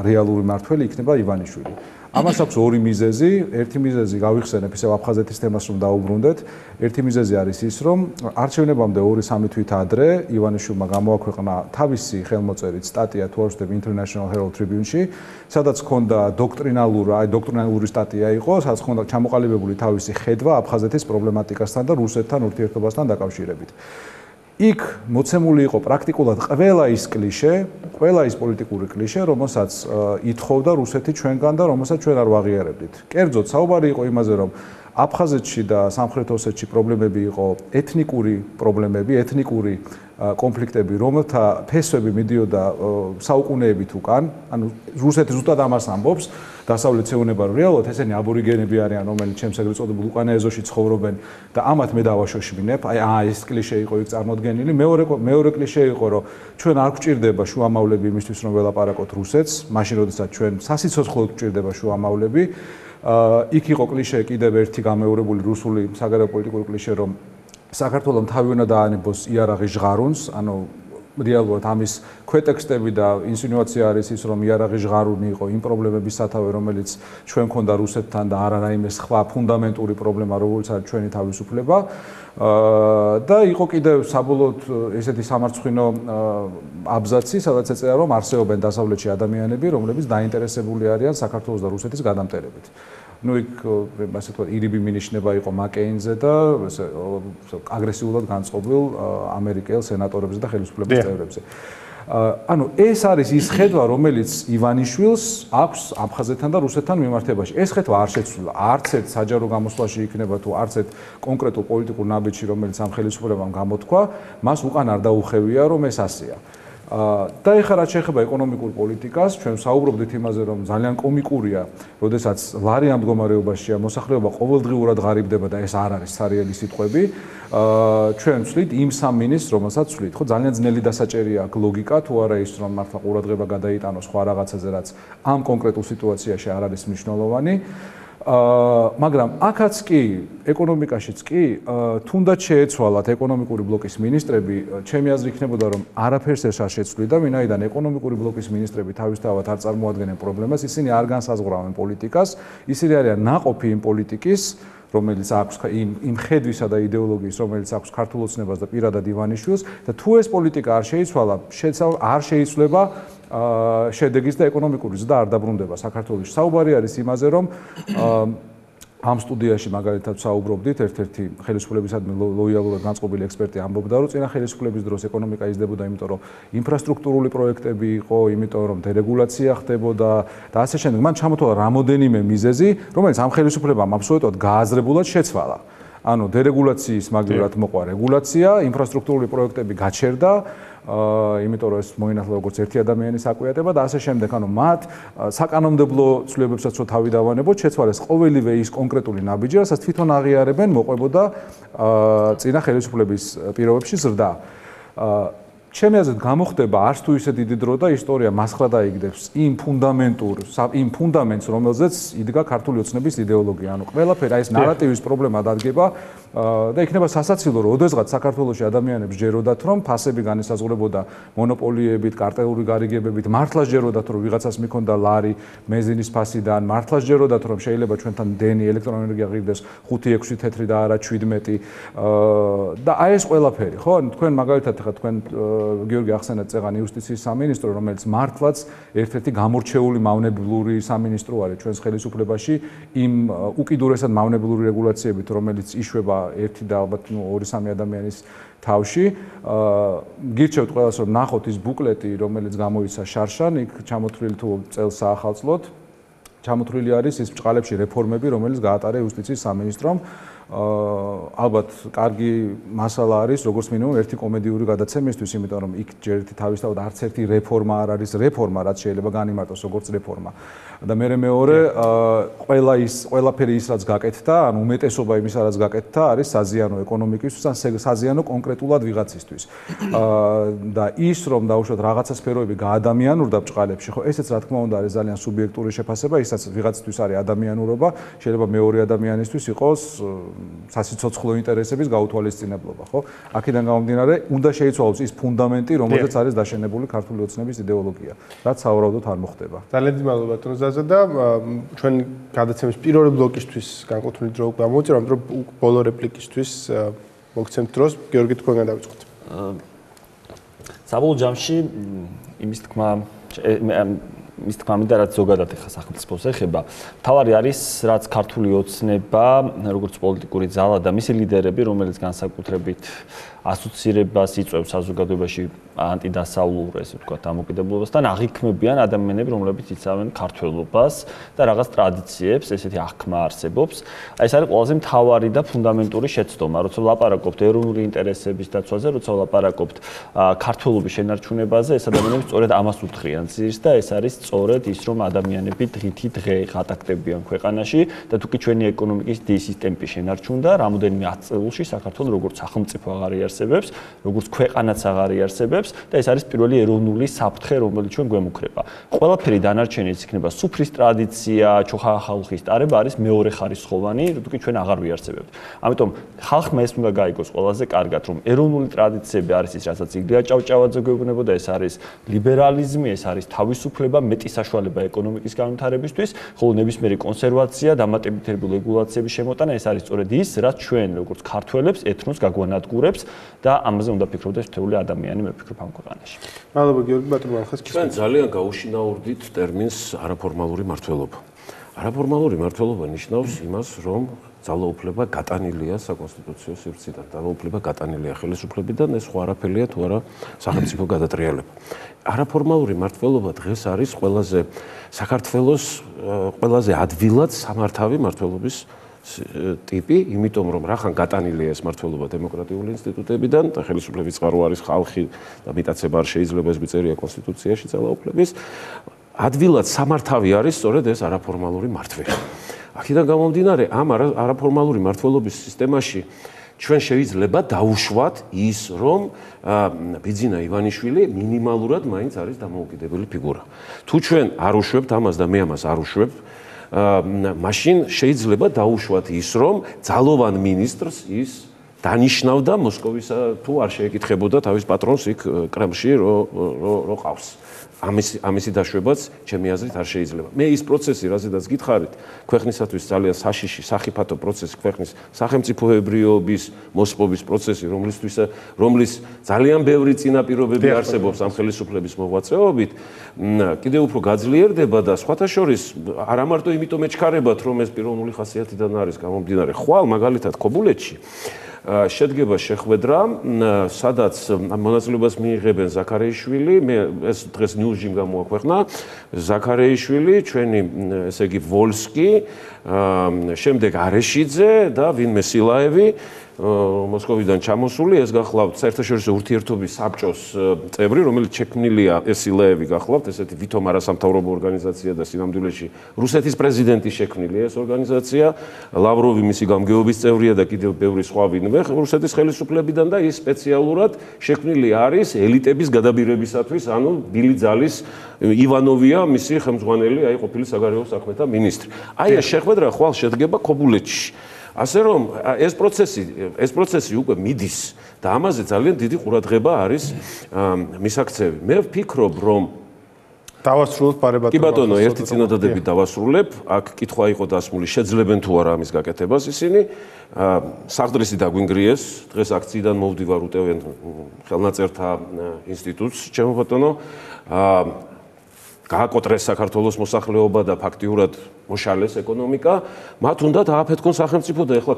რეალური მართველი იქნება ივანიშვილი ამას აქვს ორი მიზეზი ერთი მიზეზი გავიხსენებ ისევ აფხაზეთის თემას რომ დაუბრუნდეთ ერთი მიზეზი არის ის რომ არჩევნებამდე 2-3 თვით ადრე ივანიშვილმა გამოაქვეყნა თავისი ხელმოწერით სტატია თუ არ ვცდები International Herald Tribune-ში სადაც ჰქონდა დოქტრინალური სტატია იყო სადაც ჰქონდა ჩამოყალიბებული თავისი ხედვა აფხაზეთის პრობლემატიკასთან და რუსეთთან ურთიერთობასთან დაკავშირებით იქ მოცემული იყო პრაქტიკულად ყველა ის კლიშე, ყველა ის პოლიტიკური კლიშე, რომელსაც ითხოვდა რუსეთი ჩვენგან და რომელსაც ჩვენ არ ვაღიარებდით. კერძოდ საუბარი იყო იმაზე, რომ აფხაზეთში და სამხრეთ ოსეთში პრობლემები იყო ეთნიკური პრობლემები, ეთნიკური კონფლიქტები, რომელთა ფესვები მიდიოდა საუკუნეებით უკან, ანუ რუსეთი ზუსტად ამას ამბობს, დასავლეთს ეუბნება რომ რეალურად ესენი აბორიგენები არიან, რომელიც ჩემს ეგრეთ წოდებულ უკანა ეზოში ცხოვრობენ და ამათ მე დავაშოშმინებ. აი ეს კლიშე იყო იქ წარმოდგენილი. მეორე კლიშე იყო რომ ჩვენ არ გვჭირდება შუამავლები იმისთვის რომ ველაპარაკოთ რუსეთს, მაშინ როდესაც ჩვენ სასიცოცხლოდ გვჭირდება შუამავლები. იქ იყო კლიშე კიდევ ერთი გამეორებული რუსული საგარეო პოლიტიკური კლიშე რომ საქართველოს თავი უნდა დაანებოს იარაღის ჟღარუნს, ანუ რეალურად ამის ქვეტექსტები და ინსინუაცია არის ის რომ იარაღის ჟღარუნი იყო იმ პრობლემების სათავე რომელიც ჩვენ მქონდა რუსეთთან და არა რაიმე სხვა ფუნდამენტური პრობლემა როგორც არის ჩვენი თავისუფლება და იყო კიდევ საბოლოოდ ესეთი სამარცხვინო აბზაცი სადაც ეწერა რომ არსებობენ დასავლეთში ადამიანები რომლებიც დაინტერესებული არიან საქართველოს და რუსეთის გადამტერებით ну იქ ასე თქვა ირიბი მინიშნება იყო მაკეინზე და აგრესიულად განწყობილ ამერიკელ სენატორებზე და ხელისუფლების წევრებზე. ანუ ეს არის ის ხედვა, რომელიც ივანიშვილს აქვს აფხაზეთთან და რუსეთთან მიმართებაში. ეს ხედვა არ შეცვლილა არც ერთ საჯარო გამოსვლაში იქნება თუ არც ერთ კონკრეტულ პოლიტიკურ ნაბიჯში, რომელიც ამ ხელისუფლებამ გამოთქვა, მას უკან არ დაუხევია, რომ ეს ასეა. და ეხლა რაც შეეხება ეკონომიკურ პოლიტიკას, ჩვენ საუბრობდით იმაზე, რომ ძალიან კომიკურია, როდესაც ლარი ამ მდგომარეობაშია, მოსახლეობა ყოველდღიურად ღარიბდება და ეს არ არის სარიელი სიტყვები. ჩვენ ვცვლით იმ სამ მინისტრს, რომელსაც ვცვლით, ხო, ძალიან ძნელი დასაჭერია აქ ლოგიკა, თუ არა ის, რომ მართლა ყურადღება გადაიტანოს სხვა რაღაცაზე, რაც ამ კონკრეტულ სიტუაციაში არ არის მნიშვნელოვანი. მაგრამ აქაც კი ეკონომიკაშიც კი თუნდაც შეეცვალათ ეკონომიკური ბლოკის ministrები ჩემი აზრი იქნებოდა რომ არაფერს ეს არ შეცვლიდა ვინაიდან ეკონომიკური ბლოკის ministrები თავისთავად არ წარმოადგენენ პრობლემას ისინი არ განსაზღვრავენ პოლიტიკას ისინი არიან ნაყოფი იმ პოლიტიკის რომელიც აქვს იმ ხედვისა და იდეოლოგიის რომელიც აქვს ქართულ ოცნებას და პირადად ივანიშვილს და თუ ეს პოლიტიკა არ შეიცვალა არ შეიცვლება შედეგის და ეკონომიკური ზრდა არ დაბრუნდება საქართველოში. საუბარი არის იმაზე, რომ ამ სტუდიაში მაგალითად საუბრობდით, ერთ-ერთი ხელისუფლებისადმი ლოიალურად განწყობილი ექსპერტი ამბობდა, რომ წინა ხელისუფლების დროს ეკონომიკა იზრდებოდა, იმიტომ რომ ინფრასტრუქტურული პროექტები იყო, იმიტომ რომ დერეგულაცია ხდებოდა და ასე შემდეგ. მან ჩამოთვალა რამოდენიმე მიზეზი, რომელიც ამ ხელისუფლებამ აბსოლუტურად გააზრებულად შეცვალა. ანუ დერეგულაციის მაგალითად მოყვა რეგულაცია, ინფრასტრუქტურული პროექტები გაჩერდა იმიტომ რომ ეს მოინახულა როგორც ერთი ადამიანის აკვიატება და ასე შემდეგ, ანუ მათ საკანონმდებლო ცვლილებებსაც რო თავი დავანებოთ, შეცვალეს ყოველივე ის კონკრეტული ნაბიჯი, რასაც თვითონ აღიარებენ, მოყვებოდა წინა ხელისუფლების პირობებში ზრდა. ჩემი აზრით გამოხდება არც თუ ისე დიდი დრო და ისტორია მასხრა დაიგდებს იმ ფუნდამენტს, რომელზეც იდგა ქართული ოცნების იდეოლოგია. ანუ ყველაფერი აი ეს ნარატივის პრობლემა დადგება და იქნება სასაცილო, რომ ოდესღაც საქართველოში ადამიანებს ჯეროდათ, რომ ფასები განისაზღვრებოდა მონოპოლიებით, კარტელური გარიგებებით, მართლაც ჯეროდათ, რომ ვიღაცას მიქონდა ლარი მეზინის ფასიდან, მართლაც ჯეროდათ, რომ შეიძლება ჩვენთან დენი ელექტროენერგია ღირდეს 5-6 თეთრი და არა 17 და აი ეს ყველაფერი, ხო? თქვენ მაგალითად ხა თქვენ გიორგი ახსენეთ წეღან იუსტიციის სამინისტრო, რომელიც მართლაც ერთ-ერთი გამორჩეული მავნებლური სამინისტრო არის ჩვენს ხელისუფლებაში იმ უკიდურესად მავნებლური რეგულაციებით, რომელიც იშვება ერთი და ალბათ 2-3 ადამიანის თავში. გირჩევთ ყველას, რომ ნახოთ ის ბუკლეტი, რომელიც გამოიცა შარშან, იქ ჩამოთვლილი თუ წელს საახალწლოდ, ჩამოთვლილი არის ის ბჭყალებში რეფორმები, რომელიც გაატარა იუსტიციის სამინისტრომ. ალბათ კარგი მასალა არის როგორც მინიმუმ ერთი კომედიური გადაცემისთვის, იმიტომ რომ იქ ჯერ ერთი თავისთავად არც ერთი რეფორმა არ არის რეფორმა, რაც შეიძლება განიმარტოს როგორც რეფორმა. და მეორე ყველაფერი ის რაც გაკეთდა, ანუ უმეტესობა იმისა რაც გაკეთდა არის საზიანო ეკონომიკისთვის, ან საზიანო კონკრეტულად ვიღაცისთვის. და ის რომ დაუშვათ რაღაცა სფეროები გაადამიანურდა ბჭყალებში, ხო, ესეც რა თქმა უნდა არის ძალიან სუბიექტური შეფასება, ისაც ვიღაცისთვის არის ადამიანურობა, შეიძლება მეორე ადამიანისთვის იყოს სასიცოცხლო ინტერესების გაუთვალისწინებლობა, ხო? აქედან გამომდინარე, უნდა შეიცვალოს ის ფუნდამენტი, რომელზეც არის დაშენებული ქართული ოცნების იდეოლოგია, რაც სავარაუდოდ არ მოხდება. ძალიან დიდი მადლობა ბატონო ზაზა და ჩვენ გადაცემის პირველი ბლოკისთვის განკუთვნილი დრო გამოუწევთ, რომ ბოლო რეპლიკისთვის მოგცემთ დროს, გიორგი თქვენგან დავიწყოთ. საბოლოო ჯამში იმის თქმა მინდა რაც ზოგადად ახლა სახელმწიფოს ეხება, თავარი არის რაც ქართული ოცნება, როგორც პოლიტიკური ძალა და მისი ლიდერები, რომელიც განსაკუთრებით ასოცირებას იწვევს საზოგადოებაში ანტიდასავლურ, ესე ვთქვათ, დამოკიდებულებასთან, აღიქმებიან ადამიანები, რომლებიც იცავენ ქართველობას და რაღაც ტრადიციებს, ესეთი აღქმა არსებობს. აი ეს არის ყველაზე მთავარი და ფუნდამენტური შეცდომა, როცა ვლაპარაკობთ ეროვნული ინტერესების დაცვაზე, როცა ვლაპარაკობთ ქართველობის შენარჩუნებაზე, ეს ადამიანები სწორედ ამას უთხრიან ძირს და ეს არის სწორედ ის, რომ ადამიანები დღითი დღე ღატაკდებიან ქვეყანაში და თუკი ჩვენი ეკონომიკის დისის ტემპი შენარჩუნდა, რამოდენიმე 10 წელში საქართველოს როგორც სახელმწიფო აღარ იარსებებს, როგორც ქვეყანაც აღარ იარსებებს და ეს არის პირველი ეროვნული საფრთხე, რომელიც ჩვენ გვემუქრება. ყველაფერი დანარჩენიც იქნება სუფრის ტრადიცია, ჩოხა-ხალხის ტარება არის მეორე ხარისხოვანი, თუკი ჩვენ აღარ ვიარსებებთ. ამიტომ ხალხმა ეს უნდა გაიგოს ყველაზე კარგად, რომ ეროვნული ტრადიციები არის ის, რასაც იგლია ჭავჭავაძე გვეუბნებოდა, ეს არის ლიბერალიზმი, ეს არის თავისუფლება, მეტი საშუალება ეკონომიკის განვითარებისთვის, ხოლო ნებისმიერი კონსერვაცია, დამატებითი რეგულაციების შემოტანა, ეს არის სწორედ ის, რაც ჩვენ როგორც ქართველებს ეთნოს გაგვანადგურებს და ამაზე უნდა ფიქრობდეს მთელი ადამიანი, მე ვფიქრობ ამ ქვეყანაში. მადლობა გიორგი ბატონო ახლა ჩვენ ძალიან გაუშინაურდით ტერმინს არაფორმალური მმართველობა. არაფორმალური მმართველობა ნიშნავს იმას, რომ ძალაუფლება გატანილია საკონსტიტუციო სივრციდან, ძალაუფლება გატანილია ხელისუფლებიდან, ეს ხო არაფერია თუ არა სახელმწიფო გადატრიალება. არაფორმალური მმართველობა დღეს არის საქართველოს ყველაზე ადვილად სამართავი მმართველობის ტიპი, იმიტომ რომ რახან გატანილია ეს მმართველობა დემოკრატიული ინსტიტუტებიდან და ხელისუფლების წყარო არის ხალხი და მიტაცება არ შეიძლება ეს მიწერია კონსტიტუციაში ძალაუფლების, ადვილად სამართავი არის სწორედ ეს არაფორმალური მმართველობა. აქედან გამომდინარე, ამ არაფორმალური მმართველობის სისტემაში ჩვენ შეიძლება დავუშვათ ის, რომ ბიძინა ივანიშვილი მინიმალურად მაინც არის დამოუკიდებელი ფიგურა. თუ ჩვენ არ უშვებთ ამას და მე ამას არ უშვებ, მაშინ შეიძლება დავუშვათ ის, რომ ძალოვან მინისტრს ის დანიშნავდა მოსკოვისა თუ არ შეეკითხებოდა თავის პატრონს იქ კრემლში რო ყავს. ამისი დაშვებაც ჩემი აზრით არ შეიძლება. მე ის პროცესი, რაზედაც გითხარით, ქვეყნისათვის ძალიან საშიში, სახიფათო პროცესი, ქვეყნის სახელმწიფოებრიობის მოსპობის პროცესი, რომლის ძალიან ბევრი წინაპირობები არსებობს ამ ხელისუფლების მოღვაწეობით, კიდევ უფრო გაძლიერდება და სხვათა შორის არა მარტო იმიტომ ეჩქარებათ, რომ ეს პიროვნული ხასიათიდან არის გამომდინარე. ხვალ მაგალითად ქობულეთში შედგება შეხვედრა, სადაც მონაწილეობას მიიღებენ ზაქარეიშვილი, მე ეს დღეს ნიუზში გამოაქვეყნა, ზაქარეიშვილი, ჩვენი ესე იგი ვოლსკი, შემდეგ არეშიძე და ვინმე სილაევი მოსკოვიდან ჩამოსული, ეს გახლავთ საერთაშორისო ურთიერთობის საბჭოს წევრი, რომელიც შექმნილია SILE-ები გახლავთ, ესეთი ვითომ არასამთავრობო ორგანიზაცია და სინამდვილეში რუსეთის პრეზიდენტის შექმნილია ეს ორგანიზაცია, ლავროვი მისი გამგეობის წევრია და კიდევ ბევრი სხვა ვინმე რუსეთის ხელისუფლებიდან და ის სპეციალურად შექმნილი არის ელიტების გადაბირებისათვის, ანუ ბილი ძალის ივანოვია მისი ხელმძღვანელი, აი ყოფილი საგარეო საქმეთა მინისტრი. აი ეს შეხვედრა ხვალ შედგება ქობულეთში. ასე რომ ეს პროცესი უკვე მიდის და ამაზე ძალიან დიდი ყურადღება არის მისაქცევი. მე ვფიქრობ, რომ დავასრულოთ პარებად. კი ბატონო, ერთი წინადადებით დავასრულებ. აქ კითხვა იყო დასმული, შეძლებენ თუ არა ამის გაკეთებას ისინი. საღდრისი დაგვინგრიეს, დღეს აქციიდან მოვდივარ უტევენ ხელნაწერთა ინსტიტუტს, ჩემო ბატონო. გააკოტრეს საქართველოს მოსახლეობა და ფაქტიურად მოშალეს ეკონომიკა, მათ უნდა დააფეთქონ სახელმწიფო და ეხლა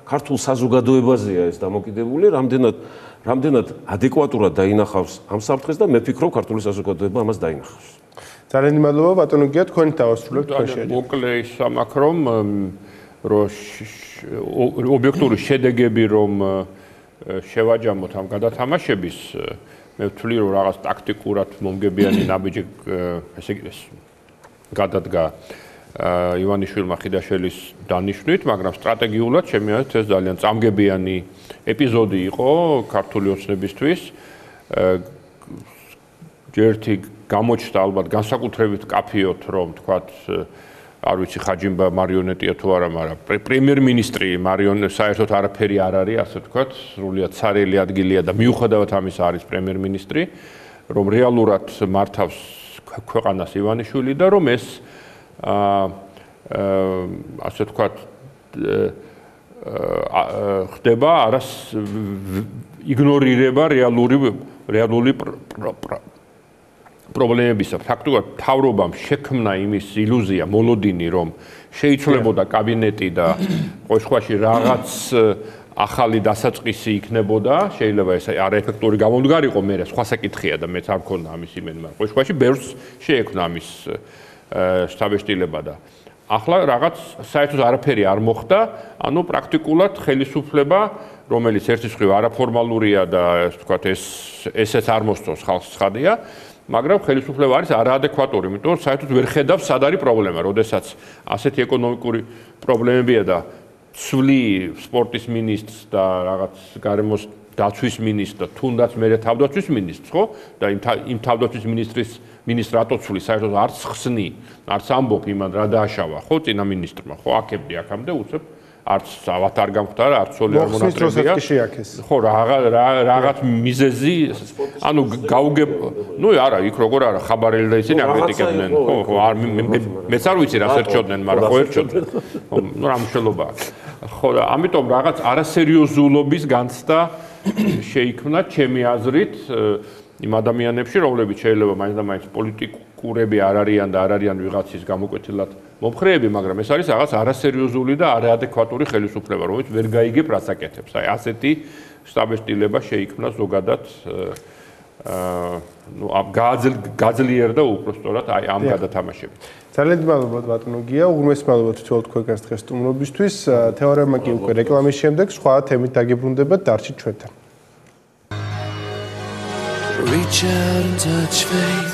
ქართულ საზოგადოებაზეა ეს დამოკიდებული, რამდენად ადეკვატურად დაინახავს ამ საფრთხეს და მე ვფიქრობ, ქართული საზოგადოება ამას დაინახავს. ძალიან მადლობა ბატონო გია, თქვენი დავასრულებთ თქვენ. მოკლე ის ამაკ რომ ობიექტური შედეგები რომ შევაჯამოთ ამ გადათამაშების მე ვთვლი რომ რაღაც ტაქტიკურად მომგებიანი ნაბიჯი ესე იგი გადადგა ივანიშვილმა ხიდაშელის დანიშვნით, მაგრამ სტრატეგიულად ჩემი აზრით ეს ძალიან წამგებიანი ეპიზოდი იყო ქართული ოცნებისთვის. ერთი გამოჩნდა ალბათ განსაკუთრებით კაფიოთ რომ თქვათ არ ვიცი ხაჯიმბა მარიონეტია თუ არა, მაგრამ პრემიერ-მინისტრი საერთოდ არაფერი არ არის, ასე ვთქვათ, სრულიად ცარიელი ადგილია და მიუხედავად ამისა არის პრემიერ-მინისტრი, რომ რეალურად მართავს ქვეყანას ივანიშვილი და რომ ეს ასე ვთქვათ ხდება არას იგნორირება რეალური პრობლემებისა. ფაქტობრივად მთავრობამ შექმნა იმის ილუზია, მოლოდინი, რომ შეიცვლებოდა კაბინეტი და ყოველშვაში რაღაც ახალი დასაწყისი იქნებოდა, შეიძლება ეს არაეფექტური გამომდგარიყო, მე სხვა საკითხია და მეც არ მქონდა ამის იმედი, მაგრამ ყოველშვაში ბევრს შეექმნა ამის შთაბეჭდილება და ახლა რაღაც საერთოდ არაფერი არ მოხდა, ანუ პრაქტიკულად ხელისუფლება, რომელიც ერთის მხრივ არაფორმალურია და ასე ვთქვათ, ესეც არ მოსწონს ხალხს ცხადია, მაგრამ ხელისუფლება არის არაადეკვატური, იმიტომ რომ საერთოდ ვერ ხედავს სად არის პრობლემა, როდესაც ასეთი ეკონომიკური პრობლემებია და ცვლი სპორტის მინისტრს და რაღაც გარემოს დაცვის მინისტრს და თუნდაც მე თავდაცვის მინისტრს, ხო? და იმ თავდაცვის მინისტრ რატო ცვლი, საერთოდ არც ხსნი, არც ამბობ იმან რა დააშავა, ხო, წინა მინისტრმა, ხო, აქებდი აქამდე უცებ არც ავათ არ გამختარა, არც სოლი არ მონატრებია. ხო, რაღაც მიზეზი, ანუ გაუგებ, ნუ არა, იქ როგორ არა, ხაბარელი და ისინი არ მეტიკებდნენ. ხო, არ მეც არ ვიცი რას ერჩოდნენ, მაგრამ ხო ერჩოდნენ. ნუ რა მნიშვნელობა აქვს. ხო, და ამიტომ რაღაც არასერიოზულობის განცდა შეიქმნა ჩემი აზრით იმ ადამიანებში, რომლებიც შეიძლება მაინც და მაინც პოლიტიკურები არ არიან და არ არიან ვიღაცის გამოკვეთილად მომხრეები, მაგრამ ეს არის რაღაც არასერიოზული და არაადეკვატური ხელისუფლება, რომელიც ვერ გაიგებ რას აკეთებს. აი ასეთი შტაბეჭდილება შეიქმნა ზოგადად გაძლიერდა უпростоრად აი ამ გადათამაშებით. ძალიან მადლობა ბატონო გია, უღრმესი მადლობა თვითონ თქვენს დღეს სტუმრობისთვის. თეორემა კი უკვე რეკლამის შემდეგ სხვა თემით დაგიბრუნდებათ, დარჩით ჩვენთან. Reach out and touch faith.